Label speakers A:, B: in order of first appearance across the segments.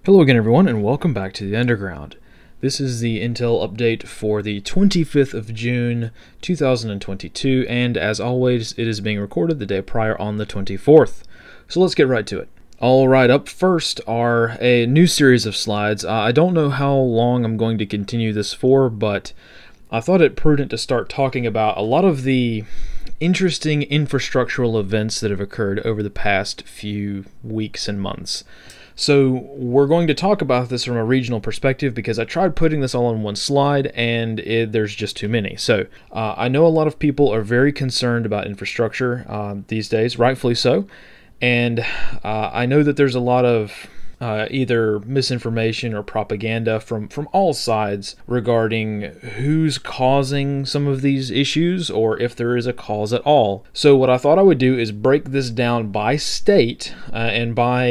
A: Hello again everyone and welcome back to the Underground. This is the Intel update for the 25th of June 2022, and as always it is being recorded the day prior on the 24th. So let's get right to it. Alright, up first are a new series of slides. I don't know how long I'm going to continue this for, but I thought it prudent to start talking about a lot of the interesting infrastructural events that have occurred over the past few weeks and months. So we're going to talk about this from a regional perspective because I tried putting this all on one slide and there's just too many. So I know a lot of people are very concerned about infrastructure these days, rightfully so. And I know that there's a lot of either misinformation or propaganda from all sides regarding who's causing some of these issues or if there is a cause at all. So what I thought I would do is break this down by state and by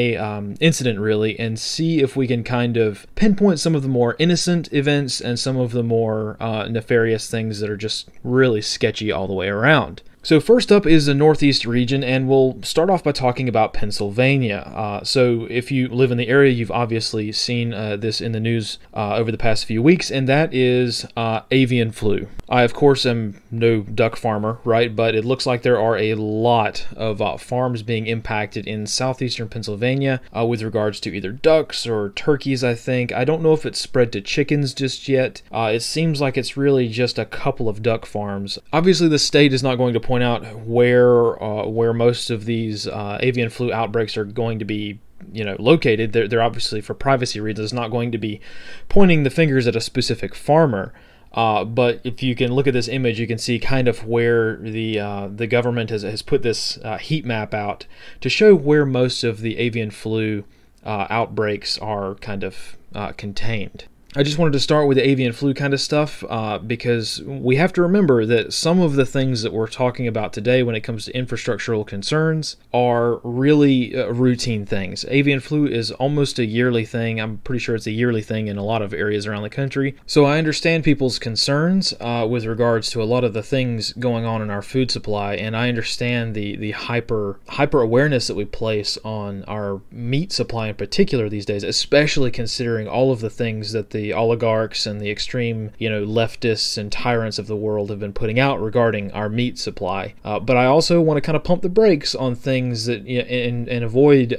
A: incident really, and see if we can kind of pinpoint some of the more innocent events and some of the more nefarious things that are just really sketchy all the way around. So first up is the Northeast region, and we'll start off by talking about Pennsylvania. So if you live in the area, you've obviously seen this in the news over the past few weeks, and that is avian flu. I, of course, am no duck farmer, right? But it looks like there are a lot of farms being impacted in southeastern Pennsylvania with regards to either ducks or turkeys, I think. I don't know if it's spread to chickens just yet. It seems like it's really just a couple of duck farms. Obviously, the state is not going to point out where most of these avian flu outbreaks are going to be located. They're obviously, for privacy reasons, not going to be pointing the fingers at a specific farmer. But if you can look at this image, you can see kind of where the government has put this heat map out to show where most of the avian flu outbreaks are kind of contained. I just wanted to start with the avian flu kind of stuff because we have to remember that some of the things that we're talking about today when it comes to infrastructural concerns are really routine things. Avian flu is almost a yearly thing. I'm pretty sure it's a yearly thing in a lot of areas around the country. So I understand people's concerns with regards to a lot of the things going on in our food supply, and I understand the hyper awareness that we place on our meat supply in particular these days, especially considering all of the things that the oligarchs and the extreme, leftists and tyrants of the world have been putting out regarding our meat supply. But I also want to kind of pump the brakes on things that and avoid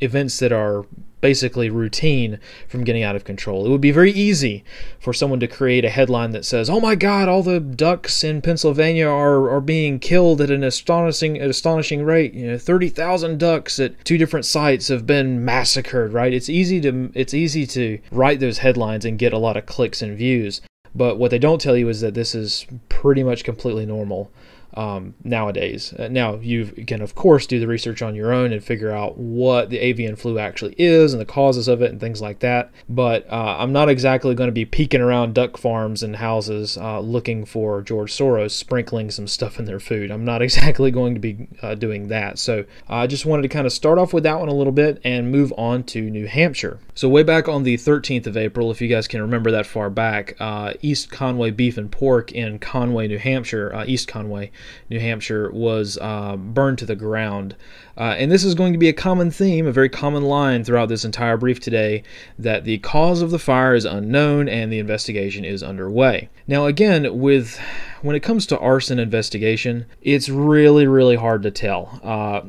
A: events that are basically routine from getting out of control. It would be very easy for someone to create a headline that says, "Oh my God, all the ducks in Pennsylvania are being killed at an astonishing rate. 30,000 ducks at 2 different sites have been massacred." Right? It's easy to write those headlines and get a lot of clicks and views. But what they don't tell you is that this is pretty much completely normal nowadays. Now, you can, of course, do the research on your own and figure out what the avian flu actually is and the causes of it and things like that. But I'm not exactly going to be peeking around duck farms and houses looking for George Soros sprinkling some stuff in their food. I'm not exactly going to be doing that. So I just wanted to kind of start off with that one a little bit and move on to New Hampshire. So way back on the 13th of April, if you guys can remember that far back, East Conway Beef and Pork in Conway, New Hampshire, East Conway, New Hampshire, was burned to the ground. And this is going to be a common theme, a very common line throughout this entire brief today, that the cause of the fire is unknown and the investigation is underway. Now again, when it comes to arson investigation, it's really, really hard to tell.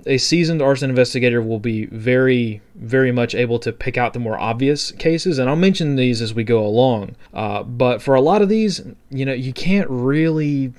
A: A seasoned arson investigator will be very, very much able to pick out the more obvious cases, and I'll mention these as we go along. But for a lot of these, you can't really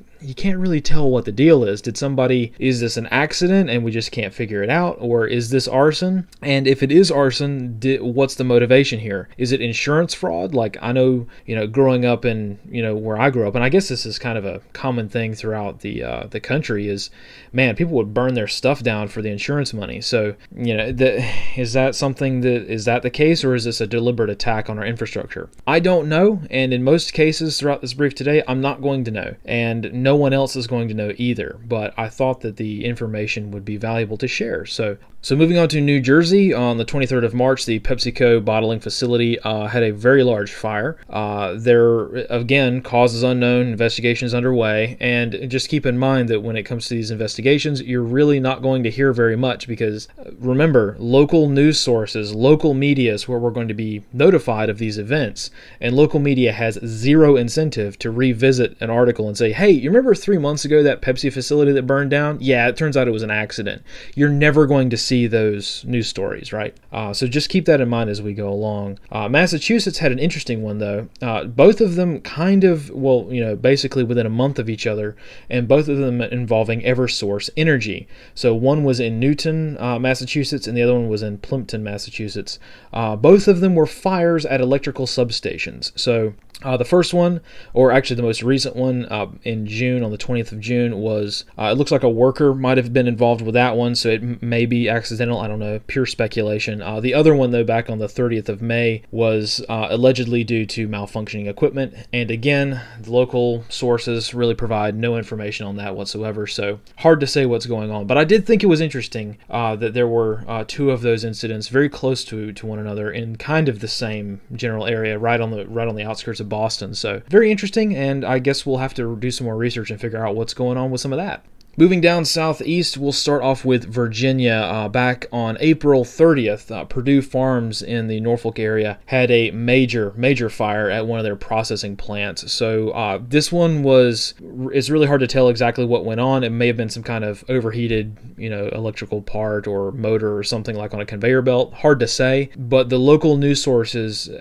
A: tell what the deal is. Is this an accident and we just can't figure it out? Or is this arson? And if it is arson, what's the motivation here? Is it insurance fraud? Like, I know, growing up in, where I grew up, and I guess this is kind of a common thing throughout the country, is, man, people would burn their stuff down for the insurance money. So, is that the case, or is this a deliberate attack on our infrastructure? I don't know, and in most cases throughout this brief today, I'm not going to know. And no one else is going to know either, but I thought that the information would be valuable to share. So So moving on to New Jersey, on the 23rd of March, the PepsiCo bottling facility had a very large fire. There, again, cause is unknown, investigation is underway, and just keep in mind that when it comes to these investigations, you're really not going to hear very much because, remember, local news sources, local media is where we're going to be notified of these events, and local media has zero incentive to revisit an article and say, hey, you remember 3 months ago that Pepsi facility that burned down? Yeah, it turns out it was an accident. You're never going to see those news stories, right? So just keep that in mind as we go along. Massachusetts had an interesting one, though. Both of them kind of, well, basically within a month of each other, and both of them involving Eversource Energy. So one was in Newton, Massachusetts, and the other one was in Plimpton, Massachusetts. Both of them were fires at electrical substations. So the first one, or actually the most recent one, in June, on the 20th of June, was, it looks like a worker might have been involved with that one, so it may be accidental, I don't know, pure speculation. The other one, though, back on the 30th of May, was allegedly due to malfunctioning equipment, and again, the local sources really provide no information on that whatsoever, so hard to say what's going on. But I did think it was interesting that there were two of those incidents very close to one another in kind of the same general area, right on the outskirts of Boston. So very interesting, and I guess we'll have to do some more research and figure out what's going on with some of that. Moving down southeast, we'll start off with Virginia. Back on April 30th, Purdue Farms in the Norfolk area had a major fire at one of their processing plants. So this one it's really hard to tell exactly what went on. It may have been some kind of overheated, electrical part or motor or something like on a conveyor belt. Hard to say, but the local news sources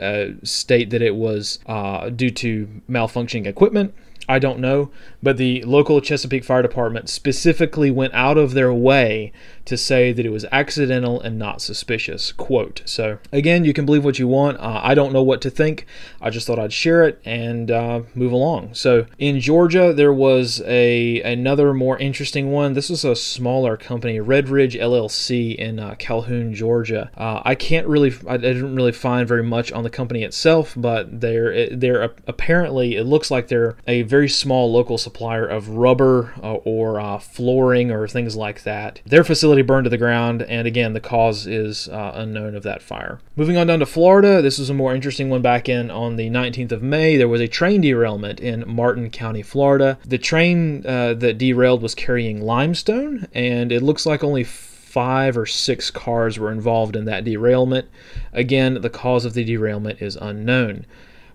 A: state that it was due to malfunctioning equipment. I don't know, but the local Chesapeake Fire Department specifically went out of their way to say that it was accidental and not suspicious, quote. So again, you can believe what you want. I don't know what to think. I just thought I'd share it and move along. So in Georgia, there was another more interesting one. This was a smaller company, Red Ridge LLC in Calhoun, Georgia. I didn't really find very much on the company itself, but they're apparently, it looks like they're a very small local supplier of rubber or flooring or things like that. Their facility burned to the ground, and again, the cause is unknown of that fire. Moving on down to Florida, this was a more interesting one. Back on the 19th of May, there was a train derailment in Martin County, Florida. The train that derailed was carrying limestone, and it looks like only 5 or 6 cars were involved in that derailment. Again, the cause of the derailment is unknown,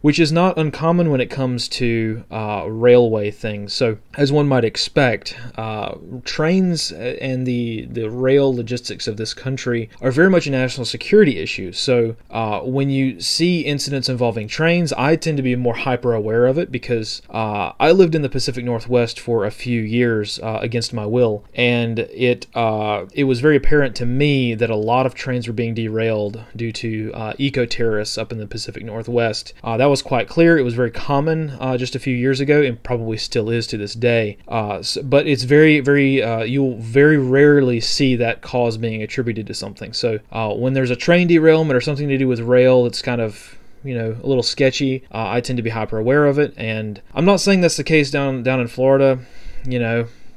A: which is not uncommon when it comes to railway things. So, as one might expect, trains and the rail logistics of this country are very much a national security issue. So, when you see incidents involving trains, I tend to be more hyper aware of it because I lived in the Pacific Northwest for a few years against my will, and it was very apparent to me that a lot of trains were being derailed due to eco-terrorists up in the Pacific Northwest. That was quite clear. It was very common just a few years ago, and probably still is to this day. But it's you'll very rarely see that cause being attributed to something. So when there's a train derailment or something to do with rail, it's kind of a little sketchy. I tend to be hyper aware of it, and I'm not saying that's the case down in Florida.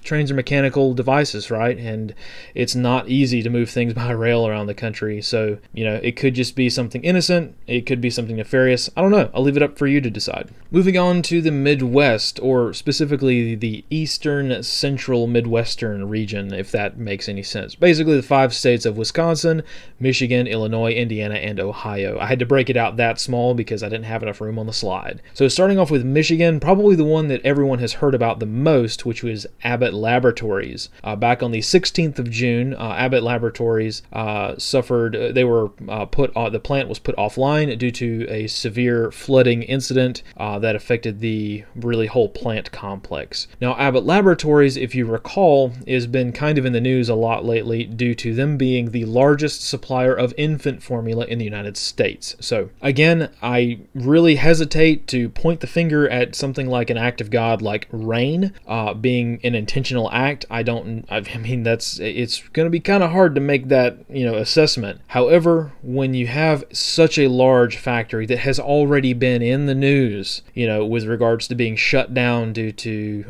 A: Trains are mechanical devices, right? And it's not easy to move things by rail around the country. So, it could just be something innocent. It could be something nefarious. I don't know. I'll leave it up for you to decide. Moving on to the Midwest, or specifically the eastern central Midwestern region, if that makes any sense. Basically, the 5 states of Wisconsin, Michigan, Illinois, Indiana, and Ohio. I had to break it out that small because I didn't have enough room on the slide. So starting off with Michigan, probably the one that everyone has heard about the most, which was Abbott Laboratories. Back on the 16th of June, Abbott Laboratories suffered, the plant was put offline due to a severe flooding incident that affected the really whole plant complex. Now, Abbott Laboratories, if you recall, has been kind of in the news a lot lately due to them being the largest supplier of infant formula in the United States. So again, I really hesitate to point the finger at something like an act of God like rain being an intentional intentional act, I mean, it's going to be kind of hard to make that, assessment. However, when you have such a large factory that has already been in the news, with regards to being shut down due to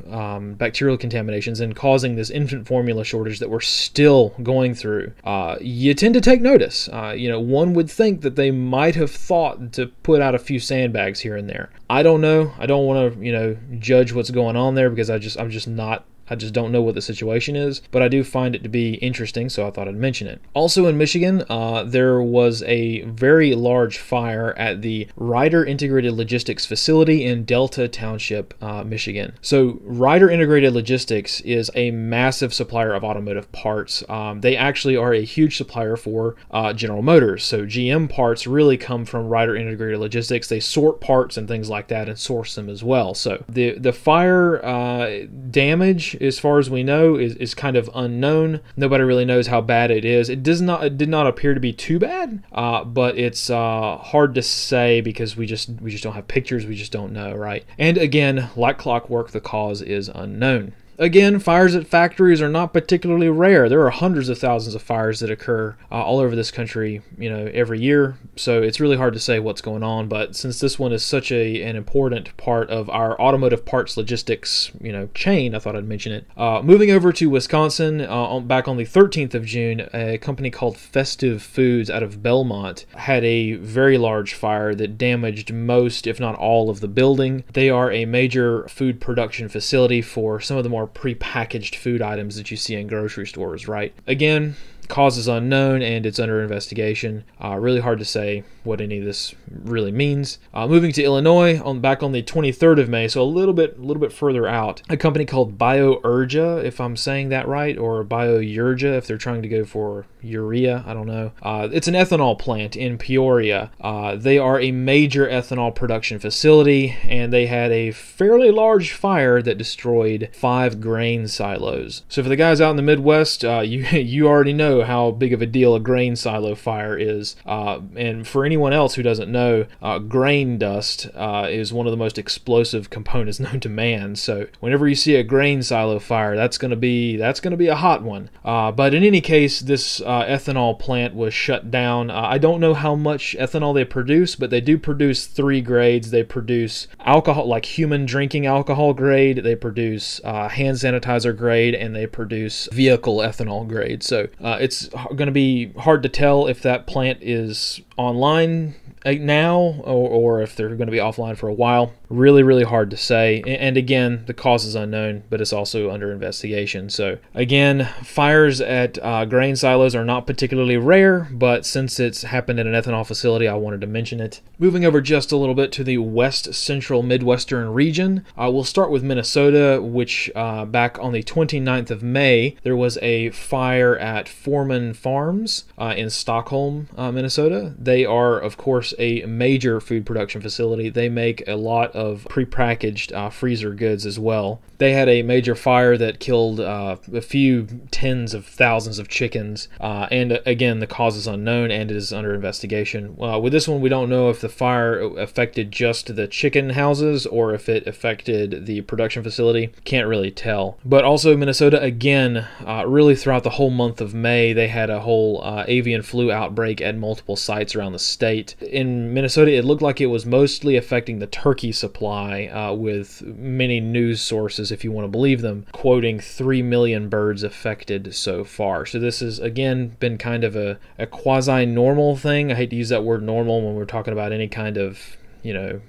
A: bacterial contaminations and causing this infant formula shortage that we're still going through, you tend to take notice. One would think that they might have thought to put out a few sandbags here and there. I don't know. I don't want to, judge what's going on there, because I just don't know what the situation is, but I do find it to be interesting, so I thought I'd mention it. Also in Michigan, there was a very large fire at the Ryder Integrated Logistics facility in Delta Township, Michigan. So Ryder Integrated Logistics is a massive supplier of automotive parts. They actually are a huge supplier for General Motors. So GM parts really come from Ryder Integrated Logistics. They sort parts and things like that and source them as well. So the fire damage, as far as we know, is kind of unknown. Nobody really knows how bad it is. It did not appear to be too bad, but it's hard to say because we just don't have pictures. We just don't know, right? And again, like clockwork, the cause is unknown. Again, fires at factories are not particularly rare. There are hundreds of thousands of fires that occur all over this country, every year. So it's really hard to say what's going on. But since this one is such an important part of our automotive parts logistics, chain, I thought I'd mention it. Moving over to Wisconsin, back on the 13th of June, a company called Festive Foods out of Belmont had a very large fire that damaged most, if not all, of the building. They are a major food production facility for some of the more prepackaged food items that you see in grocery stores, right? Again, cause is unknown and it's under investigation. Really hard to say what any of this really means. Moving to Illinois, back on the 23rd of May, so a little bit further out, a company called BioUrja, if I'm saying that right, or BioUrja if they're trying to go for urea, I don't know. It's an ethanol plant in Peoria. They are a major ethanol production facility, and they had a fairly large fire that destroyed 5 grain silos. So for the guys out in the Midwest, you already know how big of a deal a grain silo fire is. And for anyone else who doesn't know, grain dust is one of the most explosive components known to man. So whenever you see a grain silo fire, that's going to be a hot one. But in any case, this ethanol plant was shut down. I don't know how much ethanol they produce, but they do produce 3 grades. They produce alcohol, like human drinking alcohol grade. They produce hand sanitizer grade, and they produce vehicle ethanol grade. So it's going to be hard to tell if that plant is online now or if they're going to be offline for a while. Really hard to say. And again, the cause is unknown, but it's also under investigation. So again, fires at grain silos are not particularly rare, but since it's happened in an ethanol facility, I wanted to mention it. Moving over just a little bit to the west central Midwestern region, we'll start with Minnesota, which back on the 29th of May, there was a fire at Foreman Farms in Stockholm, Minnesota. They are, of course, a major food production facility. They make a lot of prepackaged freezer goods as well. They had a major fire that killed a few tens of thousands of chickens, and again, the cause is unknown and is under investigation. With this one, we don't know if the fire affected just the chicken houses or if it affected the production facility. Can't really tell. But also Minnesota, again, really throughout the whole month of May, they had a whole avian flu outbreak at multiple sites around the state. In Minnesota, it looked like it was mostly affecting the turkey supply, with many news sources, if you want to believe them, quoting 3 million birds affected so far. So this has, again, been kind of a quasi-normal thing. I hate to use that word normal when we're talking about any kind of,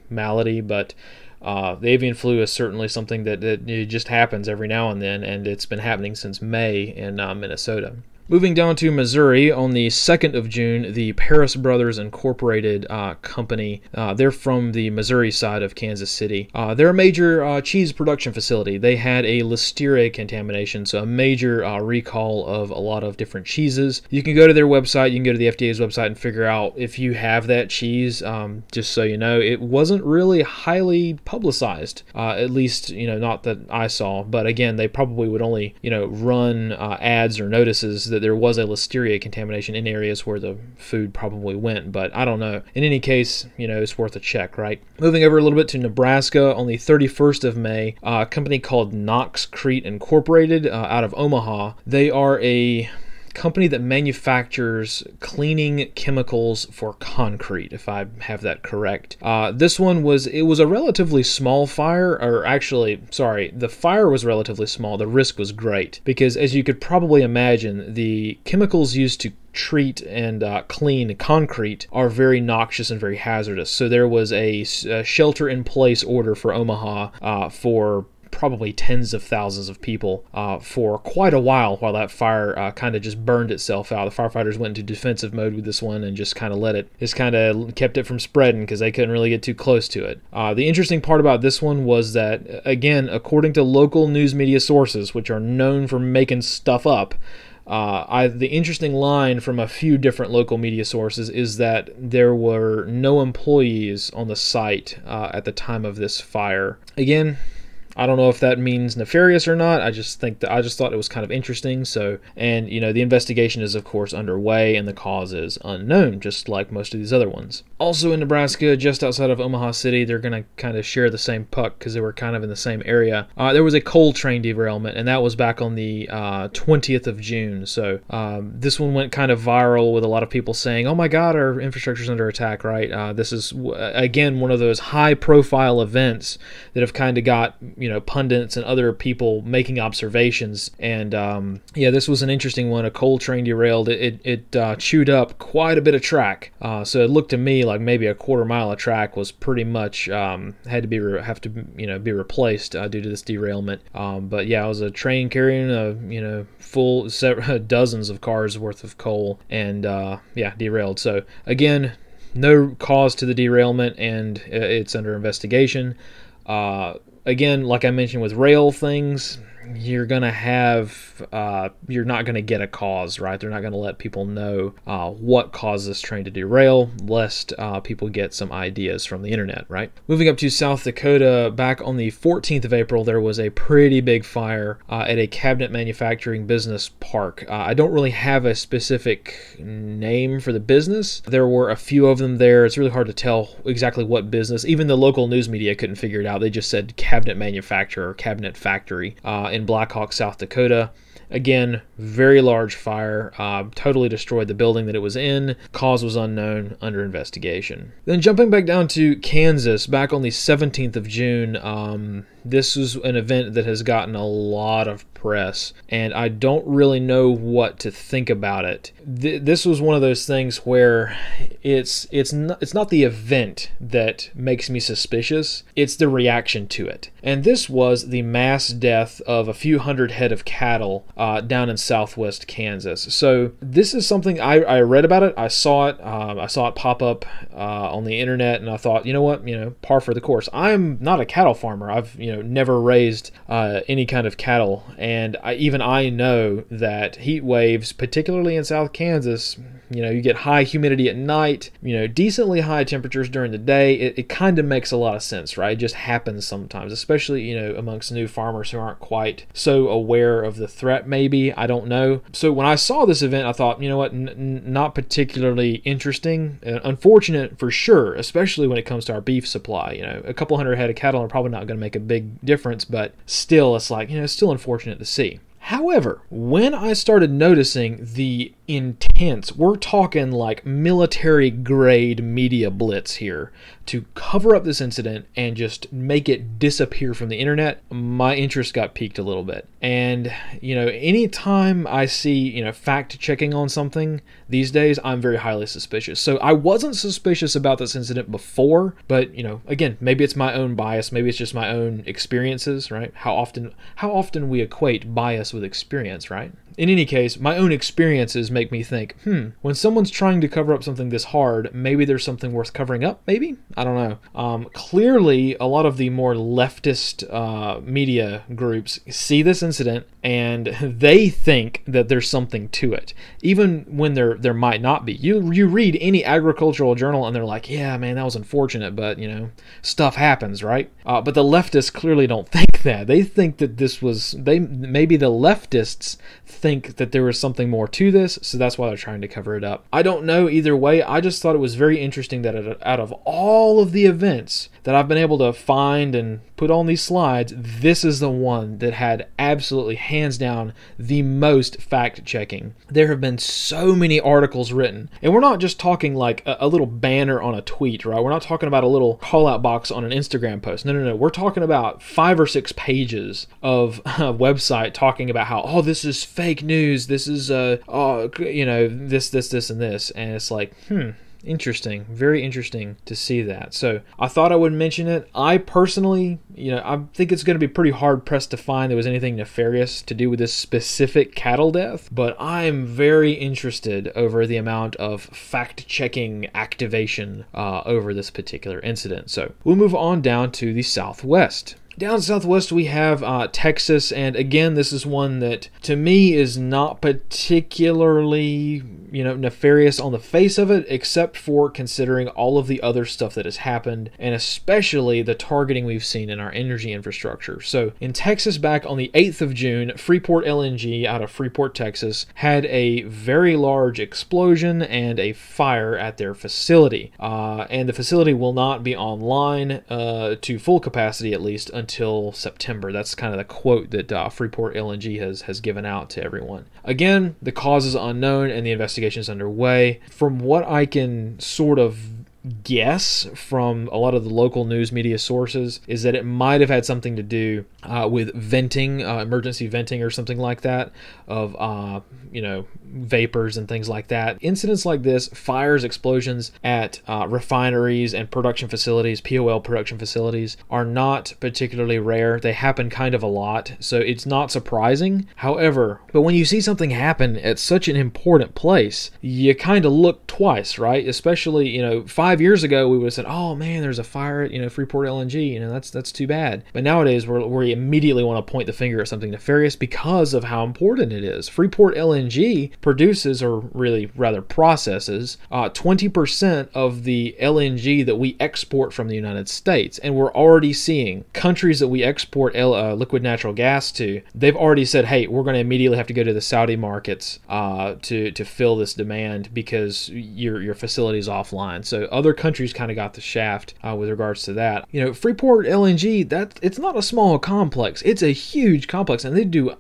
A: malady, but the avian flu is certainly something that it just happens every now and then, and it's been happening since May in Minnesota. Moving down to Missouri, on the 2nd of June, the Paris Brothers Incorporated company, they're from the Missouri side of Kansas City. They're a major cheese production facility. They had a listeria contamination, so a major recall of a lot of different cheeses. You can go to their website, you can go to the FDA's website and figure out if you have that cheese. Just so you know, it wasn't really highly publicized, at least, not that I saw. But again, they probably would only, run ads or notices that there was a listeria contamination in areas where the food probably went, but I don't know. In any case, it's worth a check, right? Moving over a little bit to Nebraska, on the 31st of May, a company called Knoxcrete Incorporated out of Omaha. They are a company that manufactures cleaning chemicals for concrete, if I have that correct. This one was a relatively small fire, or actually, sorry, the fire was relatively small. The risk was great because, as you could probably imagine, the chemicals used to treat and clean concrete are very noxious and very hazardous. So there was a shelter-in-place order for Omaha for probably tens of thousands of people for quite a while that fire kind of just burned itself out. The firefighters went into defensive mode with this one and just kind of kept it from spreading because they couldn't really get too close to it. The interesting part about this one was that, again, according to local news media sources, which are known for making stuff up, the interesting line from a few different local media sources is that there were no employees on the site at the time of this fire. Again, I don't know if that means nefarious or not. I just thought it was kind of interesting. So, and the investigation is of course underway and the cause is unknown, just like most of these other ones. Also in Nebraska, just outside of Omaha City, they're going to kind of share the same puck because they were kind of in the same area. There was a coal train derailment, and that was back on the 20th of June. So this one went kind of viral with a lot of people saying, "Oh my God, our infrastructure's under attack!" Right? This is again one of those high-profile events that have kind of got pundits and other people making observations. And this was an interesting one. A coal train derailed. It chewed up quite a bit of track. So it looked to me like maybe a quarter mile of track was pretty much had to be replaced due to this derailment. But yeah, it was a train carrying full dozens of cars worth of coal, and derailed. So again, no cause to the derailment, and it's under investigation. Again, like I mentioned with rail things, you're not gonna get a cause, right? They're not gonna let people know what caused this train to derail, lest people get some ideas from the internet, right? Moving up to South Dakota, back on the 14th of April, there was a pretty big fire at a cabinet manufacturing business park. I don't really have a specific name for the business. There were a few of them there. It's really hard to tell exactly what business. Even the local news media couldn't figure it out. They just said cabinet manufacturer or cabinet factory in Blackhawk, South Dakota. Again, very large fire, totally destroyed the building that it was in. Cause was unknown, under investigation. Then jumping back down to Kansas, back on the 17th of June, this was an event that has gotten a lot of press, and I don't really know what to think about it. This was one of those things where it's not the event that makes me suspicious, it's the reaction to it. And this was the mass death of a few hundred head of cattle down in southwest Kansas. So this is something I read about it. I saw it pop up on the internet, and I thought, you know what, par for the course. I'm not a cattle farmer. I've never raised any kind of cattle, and I know that heat waves, particularly in South Kansas, you get high humidity at night, decently high temperatures during the day. It kind of makes a lot of sense, right? It just happens sometimes, especially, amongst new farmers who aren't quite so aware of the threat, maybe. I don't know. So when I saw this event, I thought, you know what, not particularly interesting. Unfortunate for sure, especially when it comes to our beef supply. A couple hundred head of cattle are probably not going to make a big difference, but still, it's like, it's still unfortunate to see. However, when I started noticing the intense, we're talking like military grade media blitz here to cover up this incident and just make it disappear from the internet, my interest got piqued a little bit. And anytime I see fact checking on something these days, I'm very highly suspicious. So I wasn't suspicious about this incident before, but again, maybe it's my own bias, maybe it's just my own experiences, right? How often we equate bias with experience, right? In any case, my own experiences make me think, when someone's trying to cover up something this hard, maybe there's something worth covering up, maybe? I don't know. Clearly, a lot of the more leftist media groups see this incident and they think that there's something to it, even when there might not be. You read any agricultural journal and they're like, yeah, man, that was unfortunate, but, stuff happens, right? But the leftists clearly don't think that. They think that this was, maybe the leftists think that there was something more to this, so that's why they're trying to cover it up. I don't know either way. I just thought it was very interesting that out of all of the events that I've been able to find and put on these slides, this is the one that had absolutely, hands down, the most fact-checking. There have been so many articles written, and we're not just talking like a little banner on a tweet, right? We're not talking about a little call-out box on an Instagram post. No. We're talking about 5 or 6 pages of a website talking about how, oh, this is fake news, this is, this, and this. And it's like, interesting. Very interesting to see that. So I thought I would mention it. I personally, I think it's going to be pretty hard pressed to find there was anything nefarious to do with this specific cattle death, but I'm very interested over the amount of fact-checking activation over this particular incident. So we'll move on down to the Southwest. Down southwest, we have Texas, and again, this is one that, to me, is not particularly, nefarious on the face of it, except for considering all of the other stuff that has happened, and especially the targeting we've seen in our energy infrastructure. So, in Texas, back on the 8th of June, Freeport LNG out of Freeport, Texas, had a very large explosion and a fire at their facility. And the facility will not be online to full capacity, at least, until September. That's kind of the quote that Freeport LNG has given out to everyone. Again, the cause is unknown and the investigation is underway. From what I can sort of guess from a lot of the local news media sources is that it might have had something to do with venting, emergency venting or something like that, of vapors and things like that. Incidents like this, fires, explosions at refineries and production facilities, POL production facilities, are not particularly rare. They happen kind of a lot, so it's not surprising. However, but when you see something happen at such an important place, you kind of look twice, right? Especially, 5 years ago, we would have said, oh man, there's a fire at, Freeport LNG, that's too bad. But nowadays, we immediately want to point the finger at something nefarious because of how important it is. Freeport LNG produces, or really rather processes, 20% of the LNG that we export from the United States. And we're already seeing countries that we export liquid natural gas to, they've already said, hey, we're going to immediately have to go to the Saudi markets to fill this demand because your facility's offline. So other countries kind of got the shaft with regards to that. Freeport LNG, it's not a small complex. It's a huge complex, and they do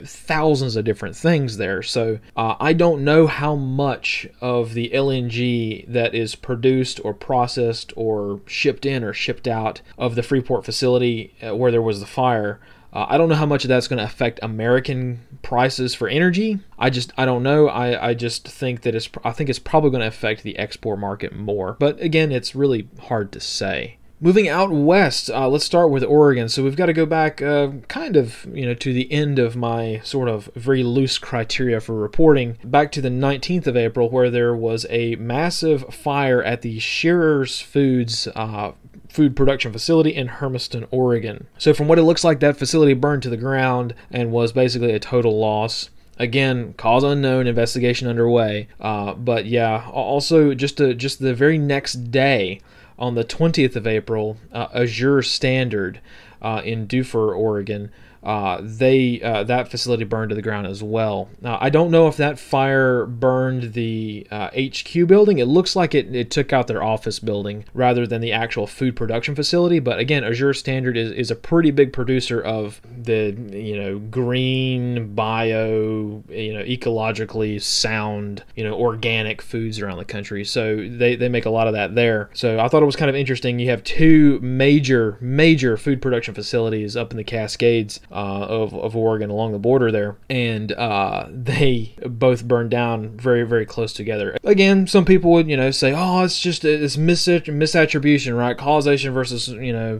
A: thousands of different things there. So I don't know how much of the LNG that is produced or processed or shipped in or shipped out of the Freeport facility where there was the fire. I don't know how much of that's going to affect American prices for energy. I don't know. I just think that it's probably going to affect the export market more. But again, it's really hard to say. Moving out west, let's start with Oregon. So we've got to go back kind of, to the end of my sort of very loose criteria for reporting, back to the 19th of April, where there was a massive fire at the Shearer's Foods food production facility in Hermiston, Oregon. So from what it looks like, that facility burned to the ground and was basically a total loss. Again, cause unknown, investigation underway. But yeah, also just the very next day, on the 20th of April, Azure Standard in Dufur, Oregon, that facility burned to the ground as well. Now, I don't know if that fire burned the HQ building. It looks like it took out their office building rather than the actual food production facility. But again, Azure Standard is a pretty big producer of the green, bio, ecologically sound, organic foods around the country. So they make a lot of that there. So I thought it was kind of interesting. You have two major food production facilities up in the Cascades of Oregon along the border there, and they both burned down very, very close together. Again, some people would say, oh, it's just this misattribution, right? Causation versus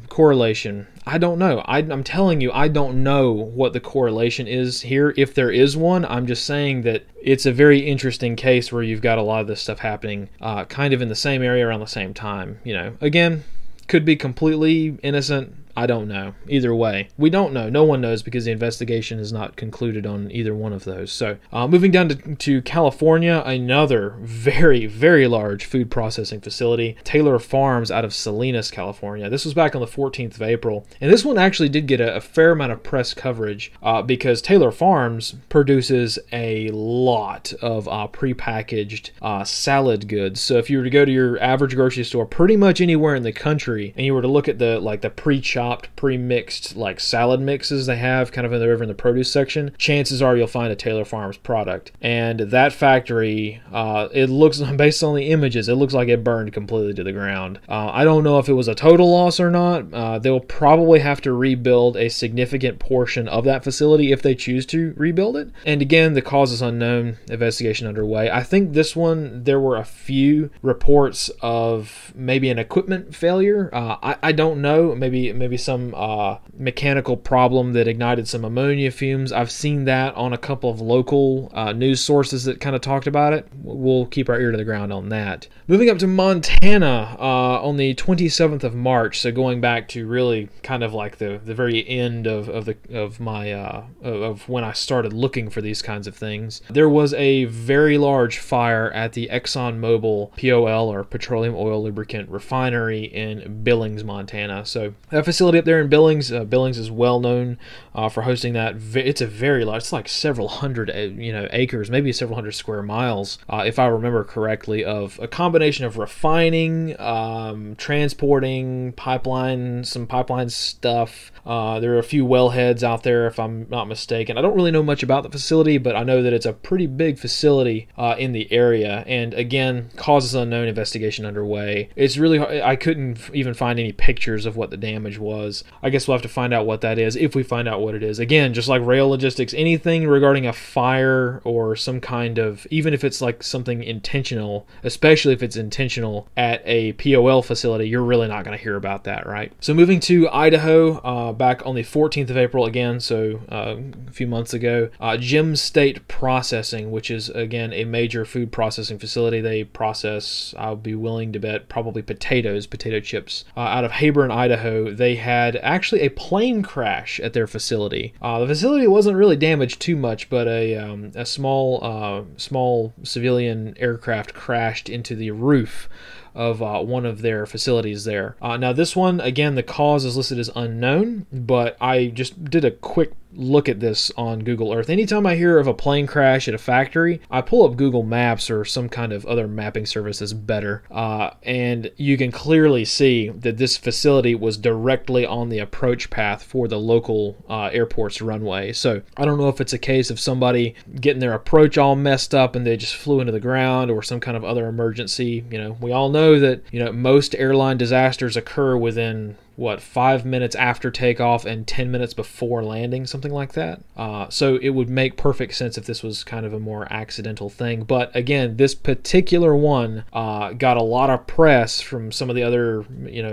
A: correlation. I don't know. I'm telling you, I don't know what the correlation is here, if there is one. I'm just saying that it's a very interesting case where you've got a lot of this stuff happening kind of in the same area around the same time. Again, could be completely innocent. I don't know. Either way, we don't know. No one knows because the investigation is not concluded on either one of those. So moving down to California, another very, very large food processing facility, Taylor Farms out of Salinas, California. This was back on the 14th of April. And this one actually did get a fair amount of press coverage because Taylor Farms produces a lot of prepackaged salad goods. So if you were to go to your average grocery store pretty much anywhere in the country and you were to look at the pre-chopped, pre-mixed salad mixes they have kind of over in the produce section, chances are you'll find a Taylor Farms product. And that factory, it looks, based on the images, it looks like it burned completely to the ground. I don't know if it was a total loss or not. They'll probably have to rebuild a significant portion of that facility if they choose to rebuild it. And again, the cause is unknown, investigation underway. I think this one, there were a few reports of maybe an equipment failure. I don't know, maybe some mechanical problem that ignited some ammonia fumes. I've seen that on a couple of local news sources that kind of talked about it. We'll keep our ear to the ground on that. Moving up to Montana on the 27th of March, so going back to really kind of like the very end of when I started looking for these kinds of things. There was a very large fire at the ExxonMobil POL, or Petroleum Oil Lubricant Refinery in Billings, Montana. So that facility up there in Billings, Billings is well known for hosting that. It's a very large, it's like several hundred acres, maybe several hundred square miles, if I remember correctly, of a combination of refining, transporting, some pipeline stuff. There are a few wellheads out there, if I'm not mistaken. I don't really know much about the facility, but I know that it's a pretty big facility in the area. And again, causes unknown, investigation underway. It's really hard. I couldn't even find any pictures of what the damage was. I guess we'll have to find out what that is if we find out what it is. Again, just like rail logistics, anything regarding a fire or some kind of, even if it's like something intentional, especially if it's intentional at a POL facility, you're really not going to hear about that, right? So moving to Idaho, back on the 14th of April again, so a few months ago, Gem State Processing, which is again a major food processing facility. They process, I'll be willing to bet, probably potato chips out of Hayburn, Idaho. They had actually a plane crash at their facility. The facility wasn't really damaged too much, but a small civilian aircraft crashed into the roof of one of their facilities there. Now this one, again, the cause is listed as unknown, but I just did a quick look at this on Google Earth. Anytime I hear of a plane crash at a factory, I pull up Google Maps or some kind of other mapping service that's better, and you can clearly see that this facility was directly on the approach path for the local airport's runway. So I don't know if it's a case of somebody getting their approach all messed up and they just flew into the ground, or some kind of other emergency. We all know that most airline disasters occur within 5 minutes after takeoff and 10 minutes before landing, something like that. So it would make perfect sense if this was kind of a more accidental thing. But again, this particular one got a lot of press from some of the other,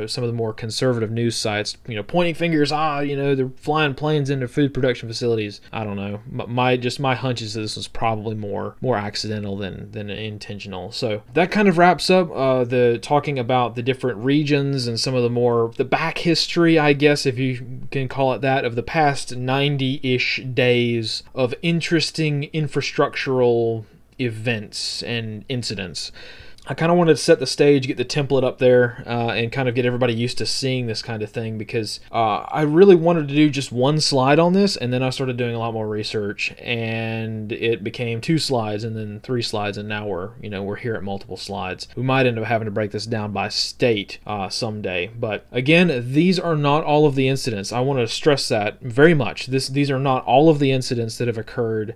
A: some of the more conservative news sites, pointing fingers, they're flying planes into food production facilities. I don't know. My hunch is that this was probably more accidental than intentional. So that kind of wraps up the talking about the different regions and some of the back history, I guess, if you can call it that, of the past 90-ish days of interesting infrastructural events and incidents. I kind of wanted to set the stage, get the template up there, and kind of get everybody used to seeing this kind of thing, because I really wanted to do just one slide on this, and then I started doing a lot more research, and it became 2 slides, and then 3 slides, and now we're here at multiple slides. We might end up having to break this down by state someday, but again, these are not all of the incidents. I want to stress that very much. These are not all of the incidents that have occurred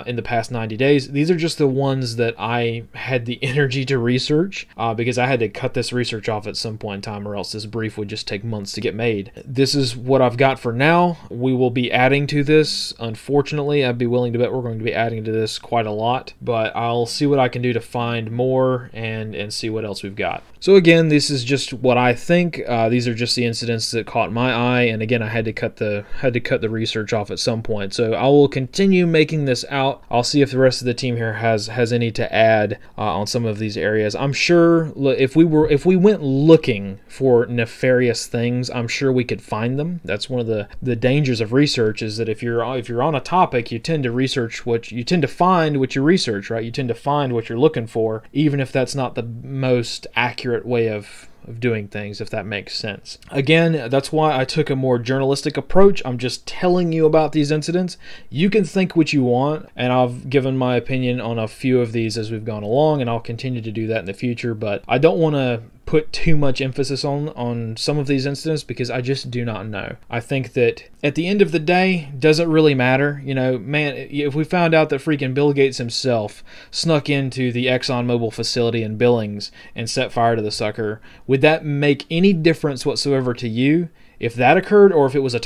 A: in the past 90 days. These are just the ones that I had the energy to research, because I had to cut this research off at some point in time, or else this brief would just take months to get made. This is what I've got for now. We will be adding to this. Unfortunately, I'd be willing to bet we're going to be adding to this quite a lot, but I'll see what I can do to find more and see what else we've got. So again, this is just what I think. These are just the incidents that caught my eye, and again, I had to cut the research off at some point. So I will continue making this out. I'll see if the rest of the team here has any to add on some of these areas areas. I'm sure if we went looking for nefarious things, I'm sure we could find them. That's one of the dangers of research, is that if you're on a topic, you tend to find what you research, right? You tend to find what you're looking for, even if that's not the most accurate way of doing things, if that makes sense. Again, that's why I took a more journalistic approach. I'm just telling you about these incidents. You can think what you want, and I've given my opinion on a few of these as we've gone along, and I'll continue to do that in the future, but I don't want to put too much emphasis on some of these incidents because I just do not know. I think that at the end of the day, doesn't really matter. You know, man, if we found out that freaking Bill Gates himself snuck into the ExxonMobil facility in Billings and set fire to the sucker, would that make any difference whatsoever to you if that occurred, or if it was a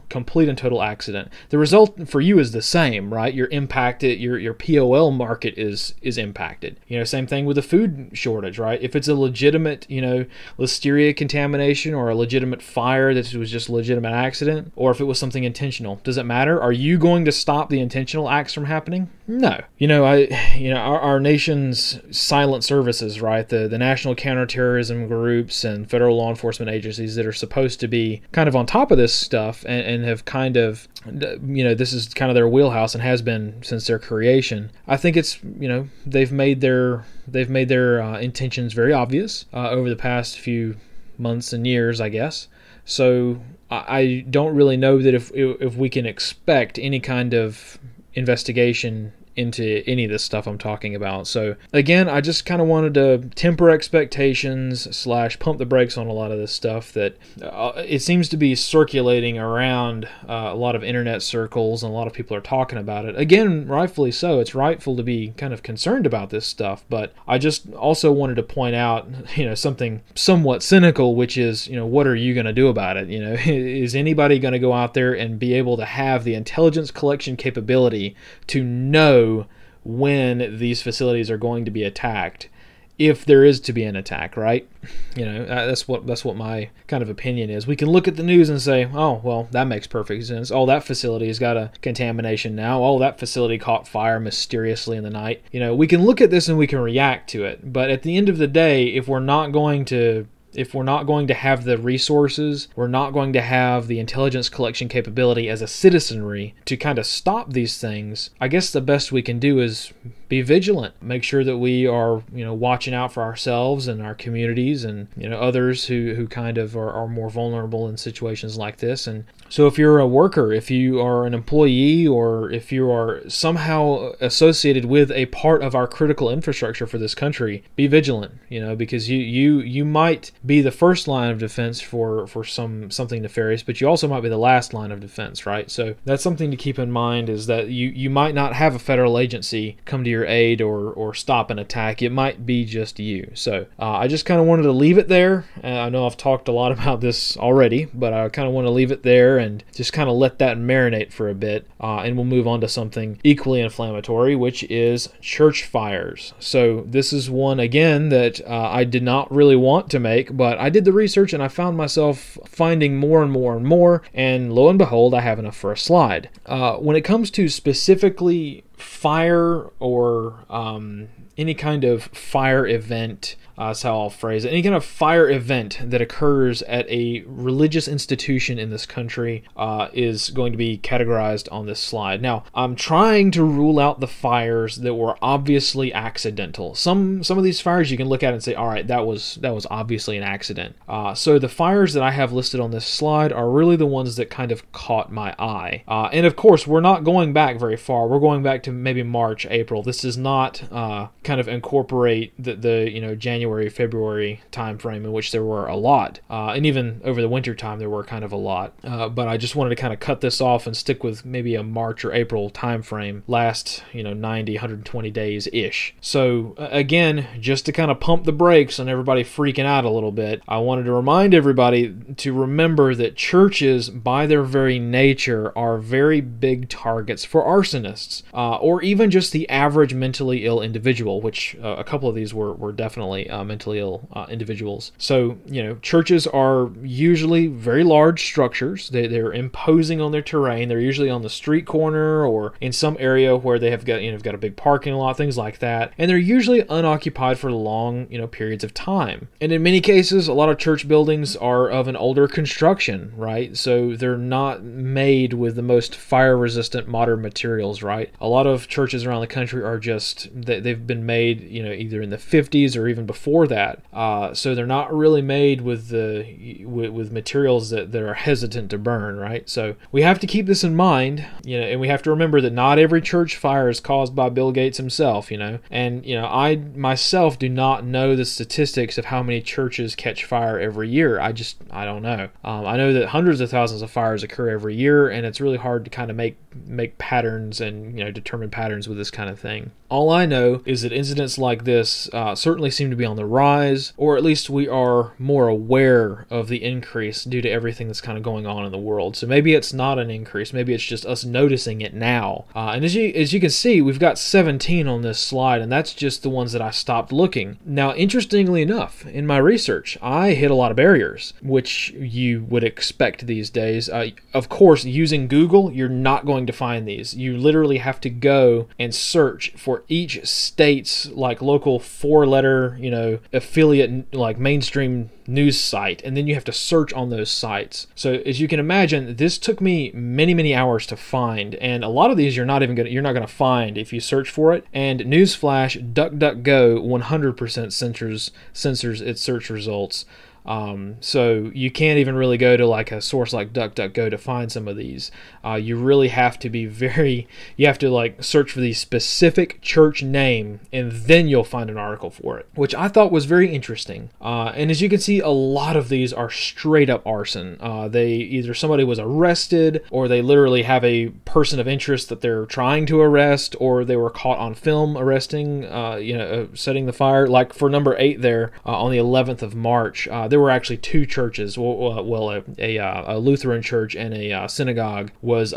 A: complete and total accident? The result for you is the same, right? You're impacted, your POL market is impacted. You know, same thing with the food shortage, right? If it's a legitimate, you know, listeria contamination or a legitimate fire that was just a legitimate accident, or if it was something intentional, does it matter? Are you going to stop the intentional acts from happening? No. You know, our nation's silent services, right? The national counterterrorism groups and federal law enforcement agencies that are supposed to be kind of on top of this stuff and have kind of, you know, this is kind of their wheelhouse and has been since their creation. I think it's, you know, they've made their intentions very obvious over the past few months and years, I guess. So I don't really know that if we can expect any kind of investigation into any of this stuff I'm talking about. So again, I just kind of wanted to temper expectations / pump the brakes on a lot of this stuff that it seems to be circulating around a lot of internet circles, and a lot of people are talking about it. Again, rightfully so. It's rightful to be kind of concerned about this stuff, but I just also wanted to point out, you know, something somewhat cynical, which is, you know, what are you going to do about it? You know, is anybody going to go out there and be able to have the intelligence collection capability to know when these facilities are going to be attacked, if there is to be an attack, right? You know, that's what my kind of opinion is. We can look at the news and say, oh, well, that makes perfect sense. Oh, that facility has got a contamination now. Oh, that facility caught fire mysteriously in the night. You know, we can look at this and we can react to it. But at the end of the day, if we're not going to have the resources, we're not going to have the intelligence collection capability as a citizenry to kind of stop these things, I guess the best we can do is be vigilant. Make sure that we are, you know, watching out for ourselves and our communities and, you know, others who kind of are more vulnerable in situations like this. And so if you're a worker, if you are an employee, or if you are somehow associated with a part of our critical infrastructure for this country, be vigilant, you know, because you might be the first line of defense for something nefarious, but you also might be the last line of defense, right? So that's something to keep in mind, is that you might not have a federal agency come to your aid or stop an attack. It might be just you. So I just kind of wanted to leave it there. I know I've talked a lot about this already, but I kind of want to leave it there and just kind of let that marinate for a bit, and we'll move on to something equally inflammatory, which is church fires. So this is one, again, that I did not really want to make, but I did the research and I found myself finding more and more and more, and lo and behold, I have enough for a slide. When it comes to specifically fire or any kind of fire event, that's how I'll phrase it, any kind of fire event that occurs at a religious institution in this country is going to be categorized on this slide. Now, I'm trying to rule out the fires that were obviously accidental. Some of these fires you can look at and say, all right, that was obviously an accident. So the fires that I have listed on this slide are really the ones that kind of caught my eye. And of course, we're not going back very far. We're going back to maybe March, April. This does not kind of incorporate the January, February time frame, in which there were a lot, and even over the winter time there were kind of a lot, but I just wanted to kind of cut this off and stick with maybe a March or April time frame, last 90, 120 days ish. So again, just to kind of pump the brakes on everybody freaking out a little bit, I wanted to remind everybody to remember that churches, by their very nature, are very big targets for arsonists, or even just the average mentally ill individual, which a couple of these were definitely mentally ill individuals. So, churches are usually very large structures. They're imposing on their terrain. They're usually on the street corner or in some area where they have got a big parking lot, things like that. And they're usually unoccupied for long, periods of time. And in many cases, a lot of church buildings are of an older construction, right? So they're not made with the most fire-resistant modern materials, right? A lot of churches around the country are they've been made, either in the 50s or even before that. So they're not really made with materials that are hesitant to burn, right? So we have to keep this in mind, and we have to remember that not every church fire is caused by Bill Gates himself, And, I myself do not know the statistics of how many churches catch fire every year. I don't know. I know that hundreds of thousands of fires occur every year, and it's really hard to kind of make patterns and determine patterns with this kind of thing. All I know is that incidents like this certainly seem to be on the rise, or at least we are more aware of the increase due to everything that's kind of going on in the world. So maybe it's not an increase, maybe it's just us noticing it now. And as you can see, we've got 17 on this slide, and that's just the ones that I stopped looking. Now, interestingly enough, in my research, I hit a lot of barriers, which you would expect these days. Of course, using Google, you're not going to find these. You literally have to go and search for each state's local 4-letter, affiliate, mainstream news site, and then you have to search on those sites. So as you can imagine, this took me many hours to find, and a lot of these you're not going to find if you search for it. And newsflash, DuckDuckGo 100% censors its search results. So you can't even really go to a source like DuckDuckGo to find some of these. You really have to you have to search for the specific church name, and then you'll find an article for it, which I thought was very interesting. And as you can see, a lot of these are straight up arson. They either somebody was arrested, or they literally have a person of interest that they're trying to arrest, or they were caught on film arresting, setting the fire. Like for number 8 there, on the 11th of March, there were actually 2 churches. A Lutheran church and a synagogue was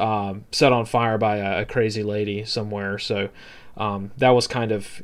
A: set on fire by a crazy lady somewhere. So that was kind of,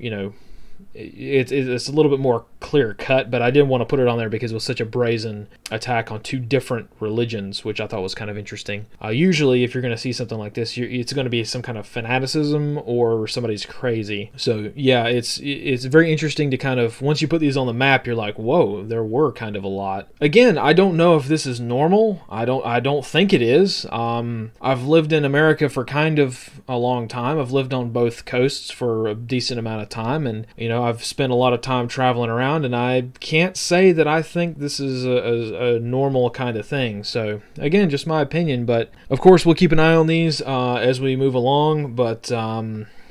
A: it's a little bit more clear cut, but I didn't want to put it on there because it was such a brazen attack on 2 different religions, which I thought was kind of interesting. Usually, if you're going to see something like this, it's going to be some kind of fanaticism or somebody's crazy. So yeah, it's very interesting to kind of, once you put these on the map, you're like, whoa, there were kind of a lot. Again, I don't know if this is normal. I don't think it is. I've lived in America for kind of a long time. I've lived on both coasts for a decent amount of time, and I've spent a lot of time traveling around, and I can't say that I think this is a normal kind of thing. So again, just my opinion, but of course we'll keep an eye on these as we move along. But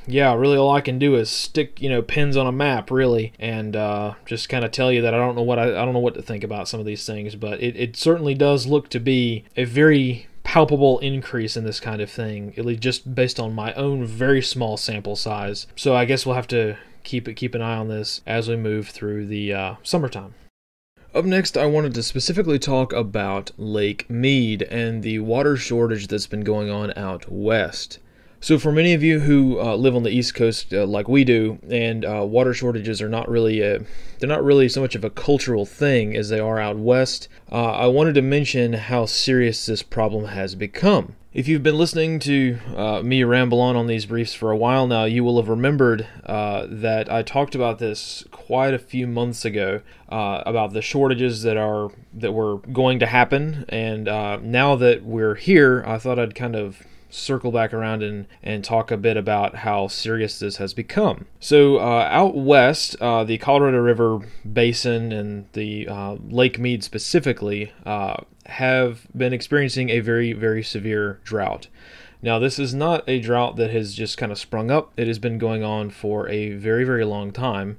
A: yeah, really all I can do is stick pins on a map, really, and just kind of tell you that I don't know what to think about some of these things. But it certainly does look to be a very palpable increase in this kind of thing, at least just based on my own very small sample size. So I guess we'll have to keep an eye on this as we move through the summertime. Up next, I wanted to specifically talk about Lake Mead and the water shortage that's been going on out west. So for many of you who live on the East Coast like we do, and water shortages are not really so much of a cultural thing as they are out west, I wanted to mention how serious this problem has become. If you've been listening to me ramble on these briefs for a while now, you will have remembered that I talked about this quite a few months ago, about the shortages that were going to happen, and now that we're here, I thought I'd kind of circle back around and talk a bit about how serious this has become. So out west, the Colorado River Basin and the Lake Mead specifically have been experiencing a very, very severe drought. Now, this is not a drought that has just kind of sprung up. It has been going on for a very, very long time.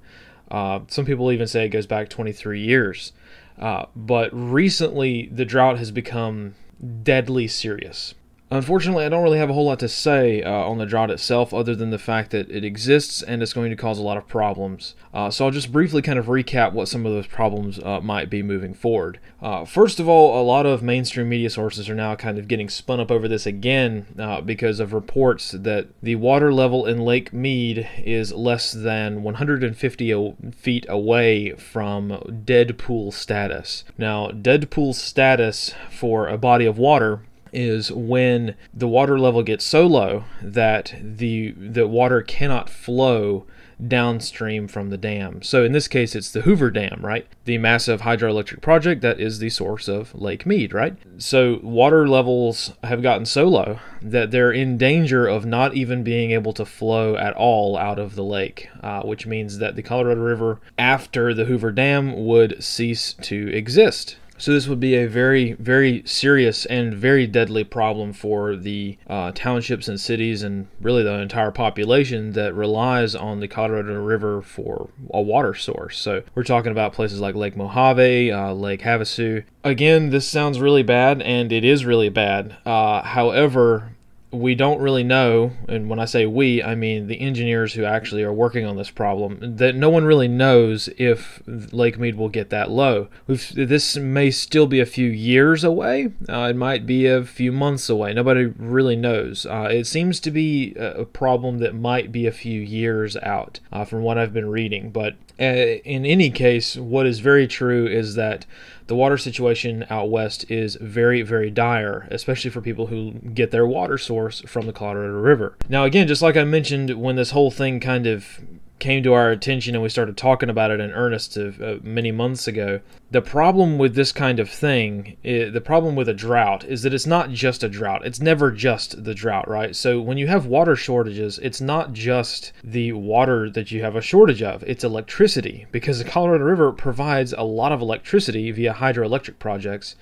A: Some people even say it goes back 23 years. But recently, the drought has become deadly serious. Unfortunately, I don't really have a whole lot to say on the drought itself other than the fact that it exists and it's going to cause a lot of problems. So I'll just briefly kind of recap what some of those problems might be moving forward. First of all, a lot of mainstream media sources are now kind of getting spun up over this again because of reports that the water level in Lake Mead is less than 150 feet away from dead pool status. Now, dead pool status for a body of water is when the water level gets so low that the water cannot flow downstream from the dam. So in this case, it's the Hoover Dam, right? The massive hydroelectric project that is the source of Lake Mead, right? So water levels have gotten so low that they're in danger of not even being able to flow at all out of the lake, which means that the Colorado River after the Hoover Dam would cease to exist. So this would be a very, very serious and very deadly problem for the townships and cities and really the entire population that relies on the Colorado River for a water source. So we're talking about places like Lake Mojave, Lake Havasu. Again, this sounds really bad, and it is really bad. However, we don't really know, and when I say we, I mean the engineers who actually are working on this problem, that no one really knows if Lake Mead will get that low. This may still be a few years away. It might be a few months away. Nobody really knows. It seems to be a problem that might be a few years out from what I've been reading. But in any case, what is very true is that the water situation out west is very, very dire, especially for people who get their water source from the Colorado River. Now, again, just like I mentioned, when this whole thing kind of came to our attention and we started talking about it in earnest many months ago, the problem with this kind of thing, the problem with a drought, is that it's not just a drought. It's never just the drought, right? So when you have water shortages, it's not just the water that you have a shortage of, it's electricity, because the Colorado River provides a lot of electricity via hydroelectric projects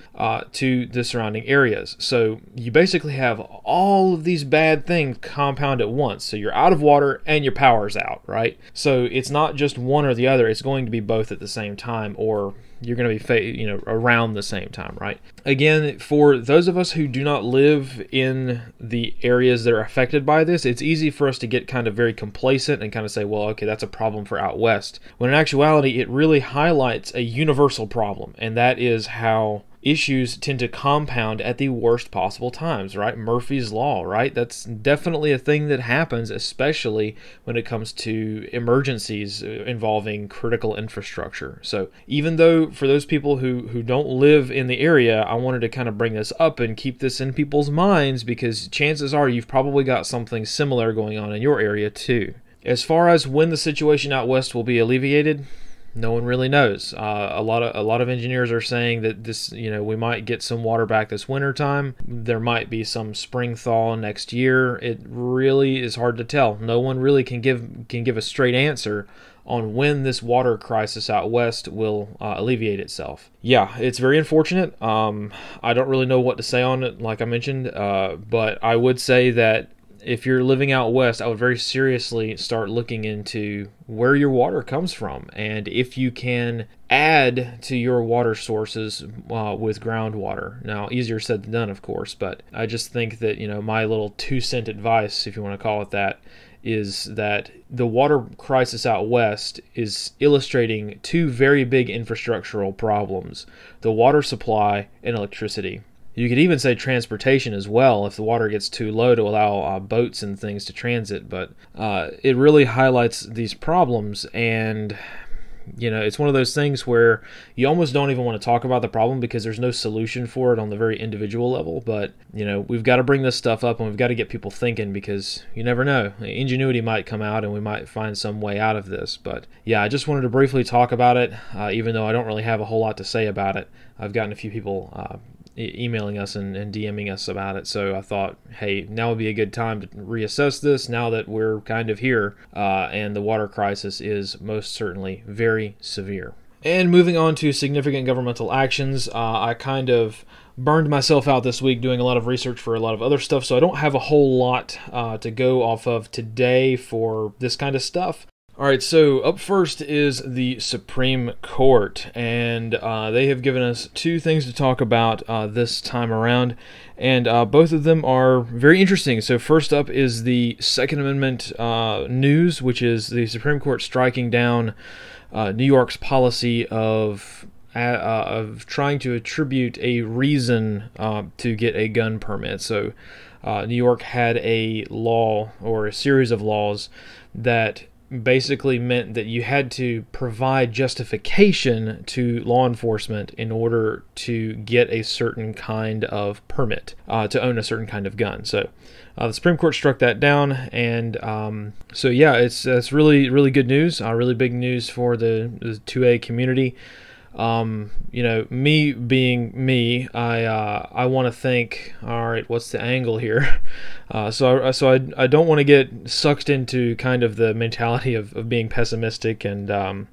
A: to the surrounding areas. So you basically have all of these bad things compound at once. So you're out of water and your power's out, right? So it's not just one or the other, it's going to be both at the same time, or you're going to be around the same time, right? Again, for those of us who do not live in the areas that are affected by this, it's easy for us to get kind of very complacent and kind of say, well, okay, that's a problem for out west. When in actuality, it really highlights a universal problem, and that is how issues tend to compound at the worst possible times, right? Murphy's Law, right? That's definitely a thing that happens, especially when it comes to emergencies involving critical infrastructure. So even though for those people who don't live in the area, I wanted to kind of bring this up and keep this in people's minds, because chances are you've probably got something similar going on in your area too. As far as when the situation out west will be alleviated, no one really knows. A lot of engineers are saying that this, we might get some water back this winter time. There might be some spring thaw next year. It really is hard to tell. No one really can give a straight answer on when this water crisis out west will alleviate itself. Yeah, it's very unfortunate. I don't really know what to say on it, like I mentioned, but I would say that if you're living out west, I would very seriously start looking into where your water comes from, and if you can add to your water sources with groundwater. Now, easier said than done, of course, but I just think that, my little 2-cent advice, if you want to call it that, is that the water crisis out west is illustrating two very big infrastructural problems: the water supply and electricity. You could even say transportation as well if the water gets too low to allow boats and things to transit. But it really highlights these problems, and it's one of those things where you almost don't even want to talk about the problem because there's no solution for it on the very individual level. But we've got to bring this stuff up, and we've got to get people thinking, because you never know. Ingenuity might come out and we might find some way out of this. But yeah, I just wanted to briefly talk about it, even though I don't really have a whole lot to say about it. I've gotten a few people emailing us and DMing us about it, so I thought, hey, now would be a good time to reassess this now that we're kind of here, and the water crisis is most certainly very severe. And moving on to significant governmental actions, I kind of burned myself out this week doing a lot of research for a lot of other stuff, so I don't have a whole lot to go off of today for this kind of stuff. All right, so up first is the Supreme Court, and they have given us two things to talk about this time around, and both of them are very interesting. So first up is the Second Amendment news, which is the Supreme Court striking down New York's policy of trying to attribute a reason to get a gun permit. So New York had a law, or a series of laws, that basically meant that you had to provide justification to law enforcement in order to get a certain kind of permit to own a certain kind of gun. So the Supreme Court struck that down, and so yeah, it's really, really good news, really big news for the 2A community. Me being me, I want to think, all right, what's the angle here? So I don't want to get sucked into kind of the mentality of being pessimistic and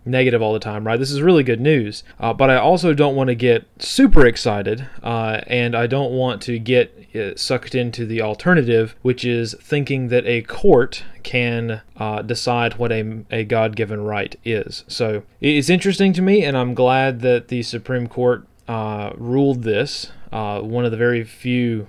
A: negative all the time, right? This is really good news, but I also don't want to get super excited, and I don't want to get sucked into the alternative, which is thinking that a court can decide what a God-given right is. So it's interesting to me, and I'm glad that the Supreme Court ruled this. One of the very few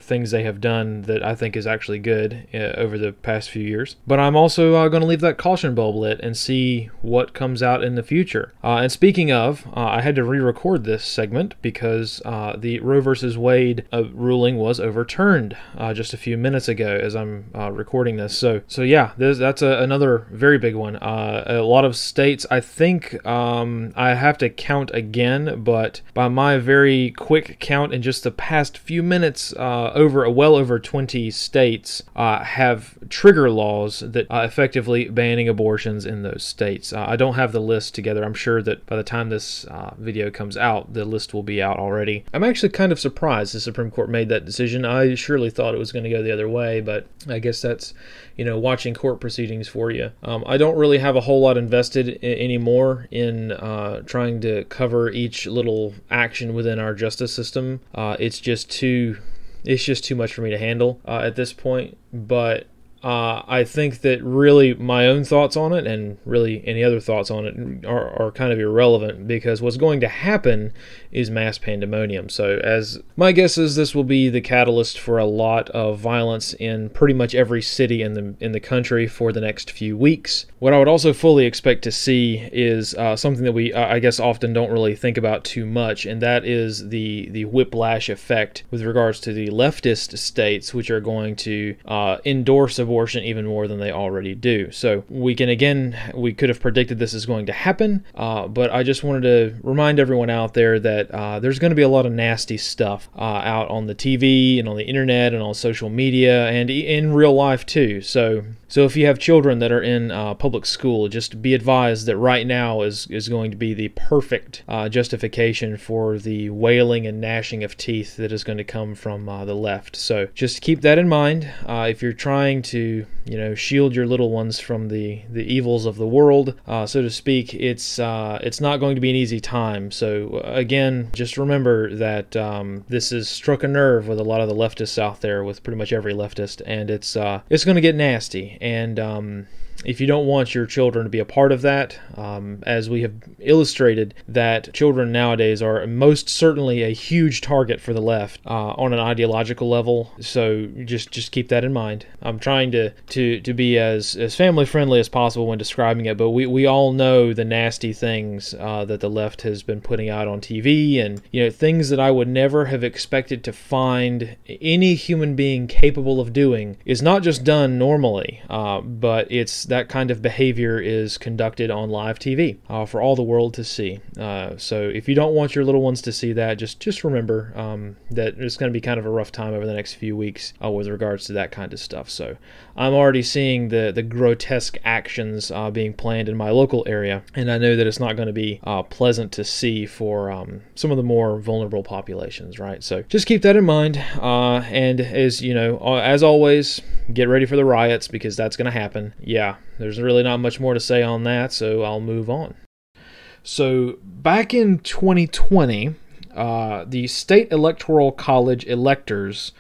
A: things they have done that I think is actually good over the past few years. But I'm also going to leave that caution bulb lit and see what comes out in the future. And speaking of, I had to re-record this segment because the Roe versus Wade ruling was overturned just a few minutes ago as I'm recording this. So yeah, that's another very big one. A lot of states, I think, I have to count again, but by my very quick count in just the past few minutes, well over 20 states have trigger laws that effectively banning abortions in those states. I don't have the list together. I'm sure that by the time this video comes out, the list will be out already. I'm actually kind of surprised the Supreme Court made that decision. I surely thought it was going to go the other way, but I guess that's, watching court proceedings for you. I don't really have a whole lot invested anymore in trying to cover each little action within our justice system. It's just too much for me to handle at this point. But I think that really my own thoughts on it, and really any other thoughts on it, are kind of irrelevant, because what's going to happen is mass pandemonium. So as my guess is, this will be the catalyst for a lot of violence in pretty much every city in the country for the next few weeks. What I would also fully expect to see is something that we I guess often don't really think about too much, and that is the whiplash effect with regards to the leftist states, which are going to endorse abortion even more than they already do. So we could have predicted this is going to happen, but I just wanted to remind everyone out there that there's going to be a lot of nasty stuff out on the TV and on the internet and on social media and in real life too. So if you have children that are in public school, just be advised that right now is going to be the perfect justification for the wailing and gnashing of teeth that is going to come from the left. So just keep that in mind. If you're trying to shield your little ones from the evils of the world, so to speak, it's not going to be an easy time. So again, just remember that this has struck a nerve with a lot of the leftists out there, with pretty much every leftist, and it's going to get nasty. And if you don't want your children to be a part of that, as we have illustrated, that children nowadays are most certainly a huge target for the left on an ideological level. So just keep that in mind. I'm trying to be as family friendly as possible when describing it, but we all know the nasty things that the left has been putting out on TV, and things that I would never have expected to find any human being capable of doing is not just done normally, but it's that kind of behavior is conducted on live TV for all the world to see. So if you don't want your little ones to see that, just remember that it's going to be kind of a rough time over the next few weeks with regards to that kind of stuff. So I'm already seeing the grotesque actions being planned in my local area, and I know that it's not going to be pleasant to see for some of the more vulnerable populations, right? So just keep that in mind, and as always, get ready for the riots, because that's going to happen. Yeah, there's really not much more to say on that, so I'll move on. So back in 2020, the state electoral college electors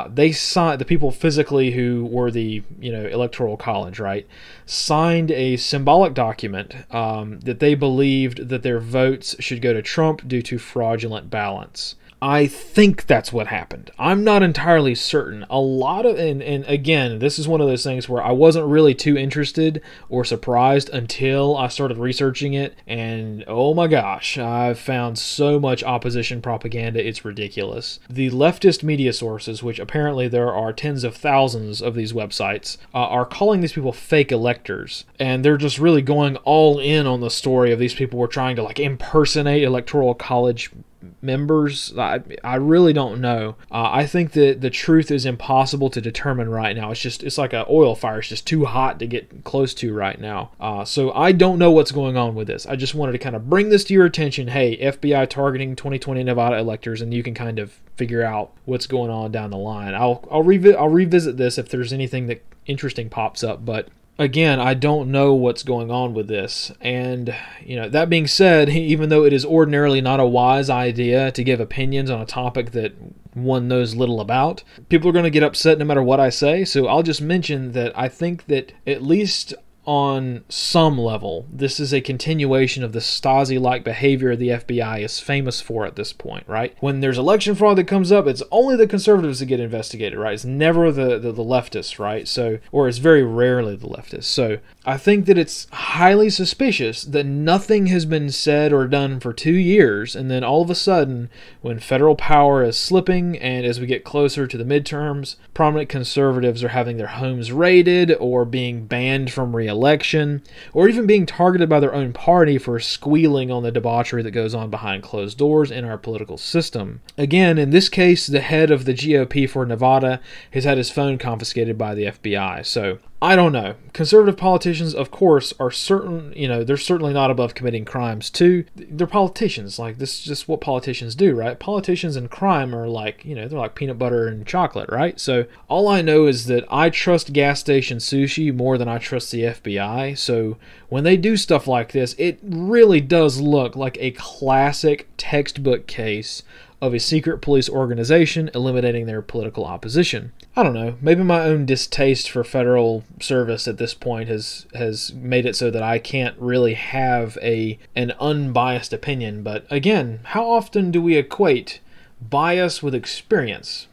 A: they signed, the people physically who were the electoral college, right, signed a symbolic document that they believed that their votes should go to Trump due to fraudulent ballots. I think that's what happened. I'm not entirely certain. A lot of, and again, this is one of those things where I wasn't really too interested or surprised until I started researching it, and oh my gosh, I've found so much opposition propaganda, it's ridiculous. The leftist media sources, which apparently there are tens of thousands of these websites, are calling these people fake electors, and they're just really going all in on the story of these people were trying to impersonate electoral college members. I really don't know. I think that the truth is impossible to determine right now. It's like an oil fire. It's just too hot to get close to right now. So I don't know what's going on with this. I just wanted to kind of bring this to your attention. Hey, FBI targeting 2020 Nevada electors, and you can kind of figure out what's going on down the line. I'll revisit this if there's anything that interesting pops up, but again, I don't know what's going on with this. And, that being said, even though it is ordinarily not a wise idea to give opinions on a topic that one knows little about, people are going to get upset no matter what I say. So I'll just mention that I think that at least on some level, this is a continuation of the Stasi-like behavior the FBI is famous for at this point, right? When there's election fraud that comes up, it's only the conservatives that get investigated, right? It's never the leftists, right? So, or it's very rarely the leftists. So I think that it's highly suspicious that nothing has been said or done for 2 years, and then all of a sudden, when federal power is slipping, and as we get closer to the midterms, prominent conservatives are having their homes raided or being banned from re-election, or even being targeted by their own party for squealing on the debauchery that goes on behind closed doors in our political system. Again, in this case, the head of the GOP for Nevada has had his phone confiscated by the FBI. So I don't know. Conservative politicians, of course, are they're certainly not above committing crimes too. They're politicians. This is just what politicians do, right? Politicians and crime are they're like peanut butter and chocolate, right? So all I know is that I trust gas station sushi more than I trust the FBI. So when they do stuff like this, it really does look like a classic textbook case of a secret police organization eliminating their political opposition. I don't know, maybe my own distaste for federal service at this point has made it so that I can't really have an unbiased opinion, but again, how often do we equate bias with experience?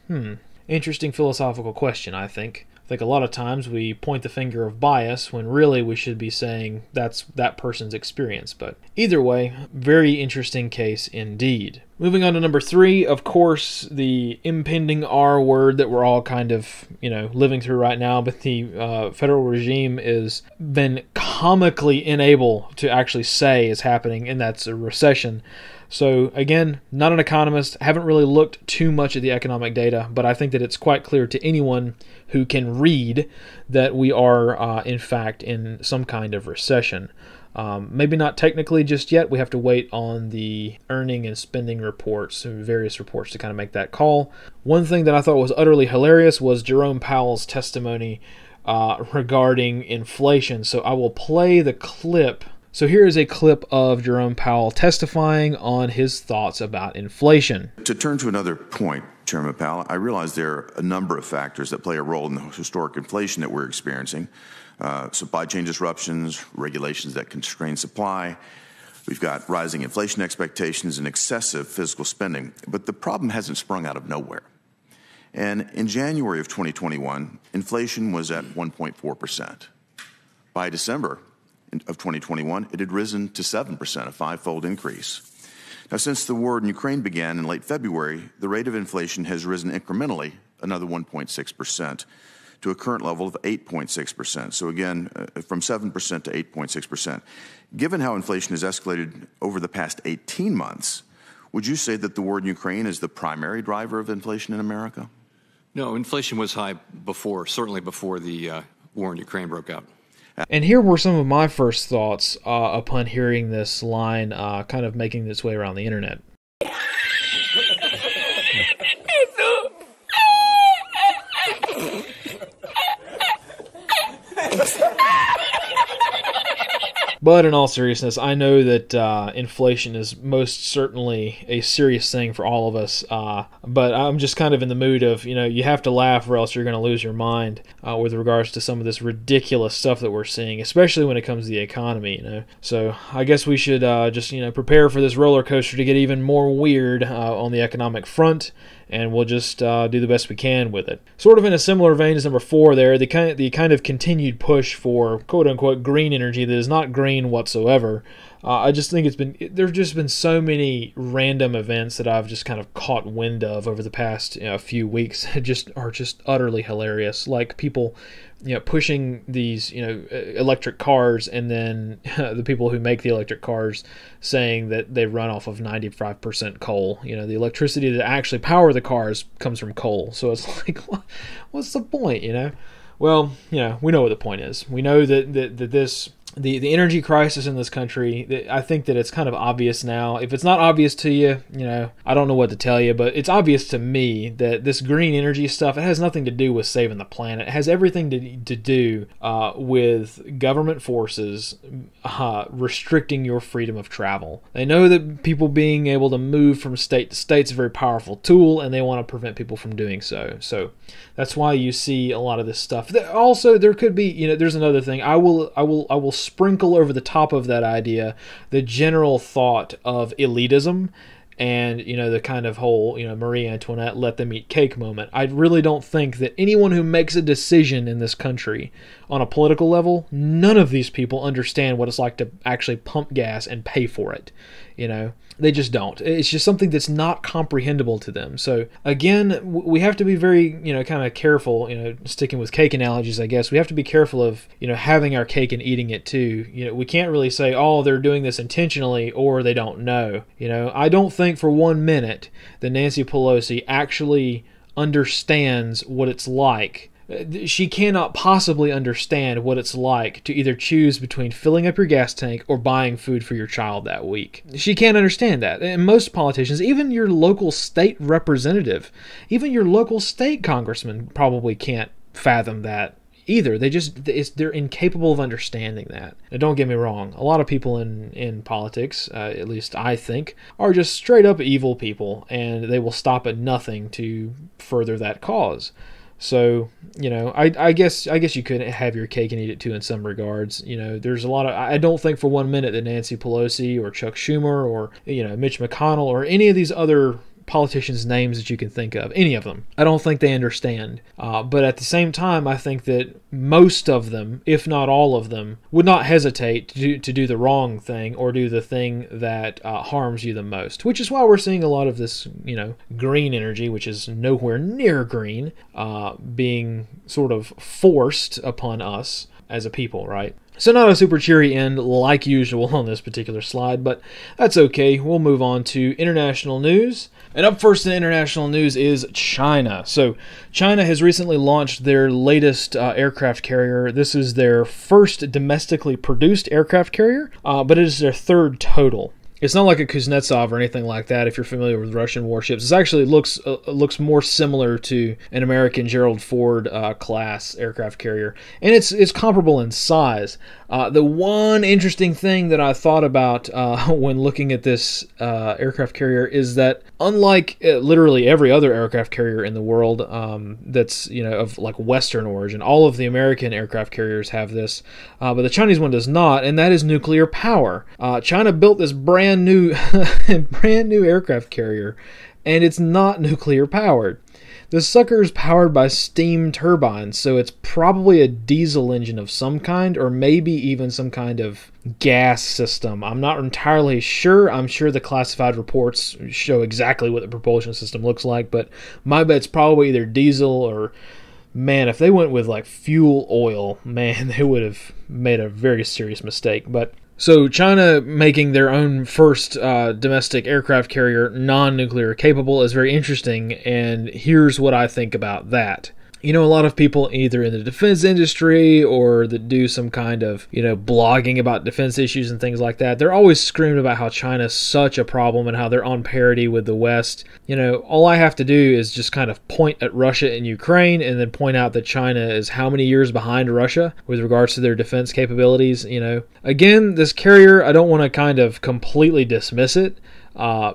A: Interesting philosophical question, I think. I think a lot of times we point the finger of bias when really we should be saying that's that person's experience. But either way, very interesting case indeed. Moving on to number 3, of course, the impending R word that we're all kind of, living through right now, but the federal regime has been comically unable to actually say is happening, and that's a recession. So again, not an economist, haven't really looked too much at the economic data, but I think that it's quite clear to anyone who can read that we are, in fact, in some kind of recession. Maybe not technically just yet. We have to wait on the earning and spending reports, various reports to kind of make that call. One thing that I thought was utterly hilarious was Jerome Powell's testimony regarding inflation. So I will play the clip. So here is a clip of Jerome Powell testifying on his thoughts about inflation.
B: To turn to another point, Chairman Powell, I realize there are a number of factors that play a role in the historic inflation that we're experiencing. Supply chain disruptions, regulations that constrain supply. We've got rising inflation expectations and excessive fiscal spending. But the problem hasn't sprung out of nowhere. And in January of 2021, inflation was at 1.4%. By December of 2021, it had risen to 7%, a five-fold increase. Now, since the war in Ukraine began in late February, the rate of inflation has risen incrementally, another 1.6%, to a current level of 8.6%. So again, from 7% to 8.6%. Given how inflation has escalated over the past 18 months, would you say that the war in Ukraine is the primary driver of inflation in America?
C: No, inflation was high before, certainly before the war in Ukraine broke out.
A: And here were some of my first thoughts upon hearing this line kind of making its way around the internet. But in all seriousness, I know that inflation is most certainly a serious thing for all of us. But I'm just kind of in the mood of, you have to laugh or else you're going to lose your mind with regards to some of this ridiculous stuff that we're seeing, especially when it comes to the economy. So I guess we should just prepare for this roller coaster to get even more weird on the economic front, and we'll just do the best we can with it. Sort of in a similar vein as number 4 there, the kind of continued push for quote-unquote green energy that is not green whatsoever. I just think there's just been so many random events that I've just kind of caught wind of over the past few weeks that are just utterly hilarious. Like people pushing these electric cars, and then the people who make the electric cars saying that they run off of 95% coal. The electricity that actually power the cars comes from coal. So it's like, what's the point? Well, we know what the point is. We know that the energy crisis in this country, I think that it's kind of obvious now. If it's not obvious to you, I don't know what to tell you, but it's obvious to me that this green energy stuff, it has nothing to do with saving the planet. It has everything to do with government forces restricting your freedom of travel. They know that people being able to move from state to state is a very powerful tool, and they want to prevent people from doing so. So that's why you see a lot of this stuff. Also, there could be, there's another thing. I will sprinkle over the top of that idea the general thought of elitism and the kind of whole Marie Antoinette let them eat cake moment. I really don't think that anyone who makes a decision in this country on a political level, none of these people understand what it's like to actually pump gas and pay for it. They just don't. It's just something that's not comprehensible to them. So again, we have to be very, kind of careful, sticking with cake analogies, I guess. We have to be careful of, having our cake and eating it too. We can't really say, oh, they're doing this intentionally or they don't know. I don't think for 1 minute that Nancy Pelosi actually understands what it's like. She cannot possibly understand what it's like to either choose between filling up your gas tank or buying food for your child that week. She can't understand that. And most politicians, even your local state representative, even your local state congressman probably can't fathom that either. They're incapable of understanding that. Now, don't get me wrong. A lot of people in politics, at least I think, are just straight up evil people, and they will stop at nothing to further that cause. So, I guess you could have your cake and eat it too in some regards. There's a lot of, I don't think for 1 minute that Nancy Pelosi or Chuck Schumer or, Mitch McConnell or any of these other politicians' names that you can think of, any of them, I don't think they understand. But at the same time, I think that most of them, if not all of them, would not hesitate to do the wrong thing or do the thing that harms you the most, which is why we're seeing a lot of this, green energy, which is nowhere near green, being sort of forced upon us as a people, right? So not a super cheery end like usual on this particular slide, but that's okay. We'll move on to international news. And up first in international news is China. So China has recently launched their latest aircraft carrier. This is their first domestically produced aircraft carrier, but it is their third total. It's not like a Kuznetsov or anything like that, if you're familiar with Russian warships. It actually looks more similar to an American Gerald Ford class aircraft carrier, and it's comparable in size. The one interesting thing that I thought about when looking at this aircraft carrier is that unlike literally every other aircraft carrier in the world that's of like Western origin, all of the American aircraft carriers have this, but the Chinese one does not, and that is nuclear power. China built this brand new aircraft carrier, and it's not nuclear powered. The sucker is powered by steam turbines, so it's probably a diesel engine of some kind, or maybe even some kind of gas system. I'm not entirely sure. I'm sure the classified reports show exactly what the propulsion system looks like, but my bet's probably either diesel or, man, if they went with like fuel oil, man, they would have made a very serious mistake. But so China making their own first domestic aircraft carrier non-nuclear capable is very interesting, and here's what I think about that. You know, a lot of people either in the defense industry or that do some kind of, blogging about defense issues and things like that, they're always screaming about how China's such a problem and how they're on parity with the West. All I have to do is just kind of point at Russia and Ukraine and then point out that China is how many years behind Russia with regards to their defense capabilities. Again, this carrier, I don't want to kind of completely dismiss it.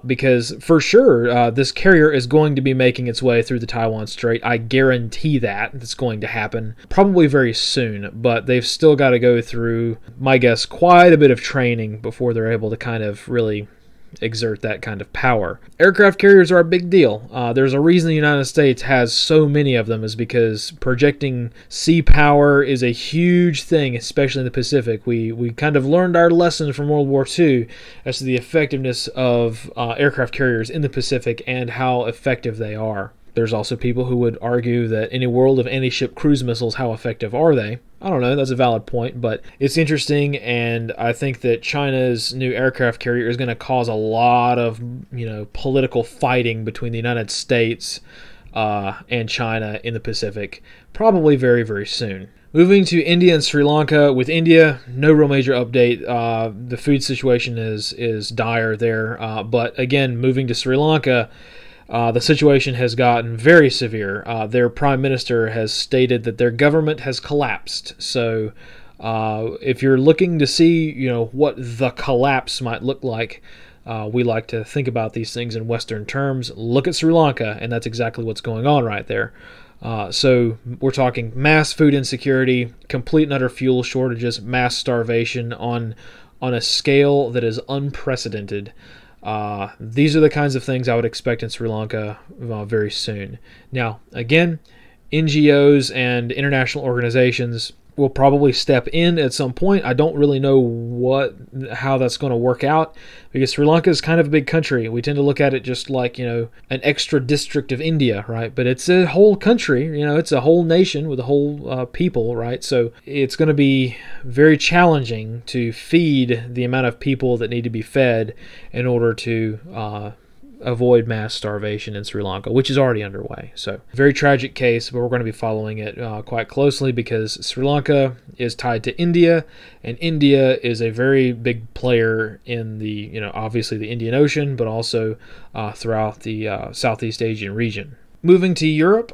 A: Because for sure, this carrier is going to be making its way through the Taiwan Strait. I guarantee that it's going to happen probably very soon, but they've still got to go through, my guess, quite a bit of training before they're able to kind of really exert that kind of power. Aircraft carriers are a big deal. There's a reason the United States has so many of them, is because projecting sea power is a huge thing, especially in the Pacific. We kind of learned our lesson from World War II as to the effectiveness of aircraft carriers in the Pacific and how effective they are. There's also people who would argue that in a world of anti-ship cruise missiles, how effective are they? I don't know, that's a valid point, but it's interesting, and I think that China's new aircraft carrier is going to cause a lot of, political fighting between the United States and China in the Pacific, probably very, very soon. Moving to India and Sri Lanka. With India, no real major update. The food situation is dire there, but again, moving to Sri Lanka, the situation has gotten very severe. Their prime minister has stated that their government has collapsed. So if you're looking to see, what the collapse might look like, we like to think about these things in Western terms. Look at Sri Lanka, and that's exactly what's going on right there. So we're talking mass food insecurity, complete and utter fuel shortages, mass starvation on a scale that is unprecedented. These are the kinds of things I would expect in Sri Lanka very soon. Now, again, NGOs and international organizations will probably step in at some point. I don't really know how that's going to work out, because Sri Lanka is kind of a big country. We tend to look at it just like, an extra district of India, right? But it's a whole country, it's a whole nation with a whole people, right? So it's going to be very challenging to feed the amount of people that need to be fed in order to avoid mass starvation in Sri Lanka, which is already underway. So, very tragic case, but we're going to be following it quite closely, because Sri Lanka is tied to India, and India is a very big player in the, obviously the Indian Ocean, but also throughout the Southeast Asian region. Moving to Europe,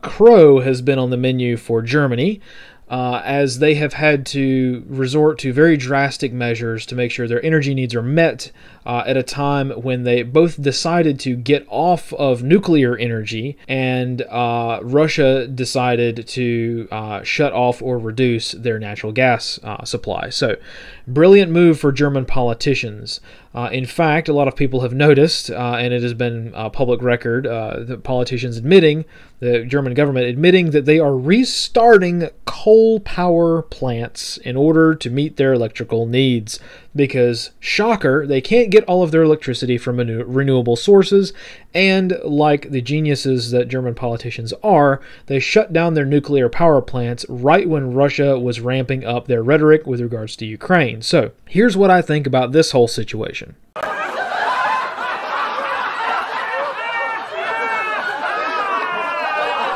A: Crow has been on the menu for Germany, as they have had to resort to very drastic measures to make sure their energy needs are met at a time when they both decided to get off of nuclear energy, and Russia decided to shut off or reduce their natural gas supply. So, brilliant move for German politicians. In fact, a lot of people have noticed, and it has been public record, the politicians admitting, the German government admitting that they are restarting coal power plants in order to meet their electrical needs. Because, shocker, they can't get all of their electricity from renewable sources, and like the geniuses that German politicians are, they shut down their nuclear power plants right when Russia was ramping up their rhetoric with regards to Ukraine. So, here's what I think about this whole situation.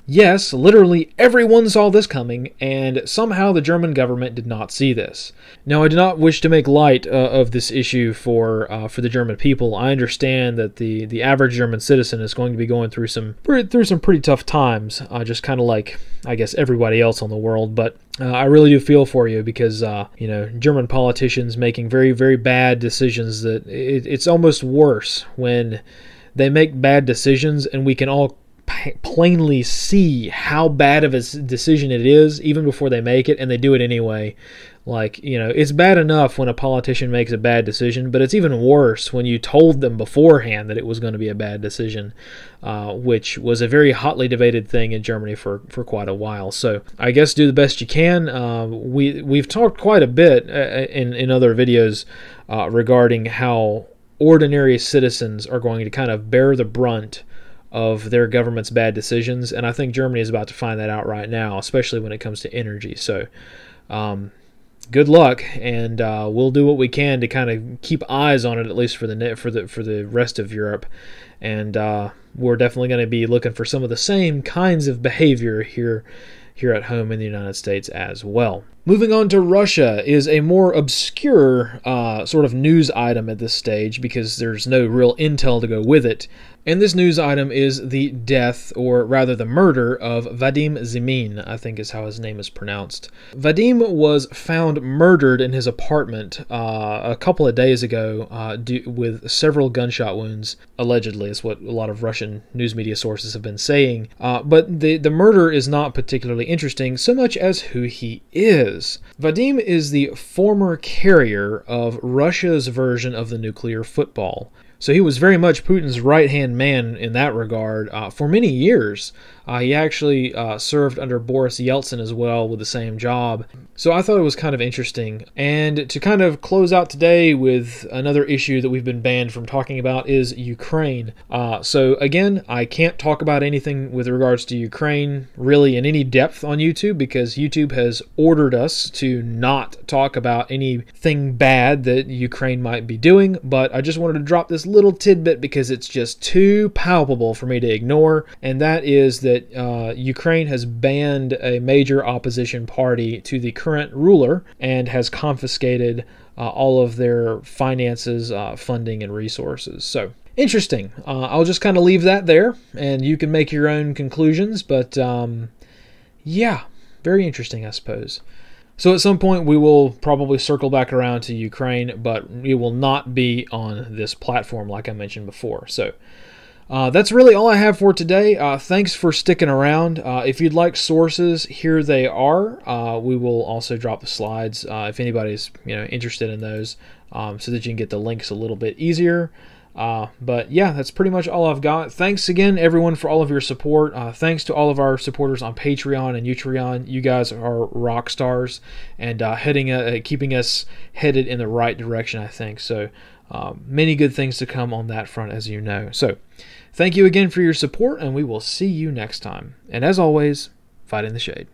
A: Yes, literally everyone saw this coming, and somehow the German government did not see this. Now, I do not wish to make light of this issue for the German people. I understand that the average German citizen is going to be going through some pretty tough times, just kind of like, I guess, everybody else on the world. But I really do feel for you, because German politicians making very, very bad decisions. That it's almost worse when they make bad decisions and we can all plainly see how bad of a decision it is even before they make it, and they do it anyway. Like, it's bad enough when a politician makes a bad decision, but it's even worse when you told them beforehand that it was going to be a bad decision, which was a very hotly debated thing in Germany for quite a while. So I guess do the best you can. We've talked quite a bit in other videos regarding how ordinary citizens are going to kind of bear the brunt of their government's bad decisions, and I think Germany is about to find that out right now, especially when it comes to energy. So good luck, and we'll do what we can to kind of keep eyes on it, at least for the rest of Europe. And we're definitely going to be looking for some of the same kinds of behavior here at home in the United States as well. Moving on to Russia is a more obscure sort of news item at this stage because there's no real intel to go with it. And this news item is the death, or rather the murder, of Vadim Zimin, I think is how his name is pronounced. Vadim was found murdered in his apartment a couple of days ago with several gunshot wounds, allegedly, is what a lot of Russian news media sources have been saying. But the murder is not particularly interesting so much as who he is. Vadim is the former carrier of Russia's version of the nuclear football. So he was very much Putin's right-hand man in that regard for many years. He actually served under Boris Yeltsin as well with the same job. So I thought it was kind of interesting. And to kind of close out today with another issue that we've been banned from talking about is Ukraine. So again, I can't talk about anything with regards to Ukraine really in any depth on YouTube because YouTube has ordered us to not talk about anything bad that Ukraine might be doing. But I just wanted to drop this little tidbit because it's just too palpable for me to ignore. And that is that Ukraine has banned a major opposition party to the current ruler and has confiscated all of their finances, funding, and resources. So, interesting. I'll just kind of leave that there, and you can make your own conclusions. But, yeah, very interesting, I suppose. So at some point we will probably circle back around to Ukraine, but it will not be on this platform like I mentioned before. So that's really all I have for today. Thanks for sticking around. If you'd like sources, here they are. We will also drop the slides if anybody's interested in those, so that you can get the links a little bit easier. But yeah, that's pretty much all I've got. Thanks again, everyone, for all of your support. Thanks to all of our supporters on Patreon and Utreon. You guys are rock stars and keeping us headed in the right direction, I think. So many good things to come on that front, as you know. So thank you again for your support, and we will see you next time. And as always, fight in the shade.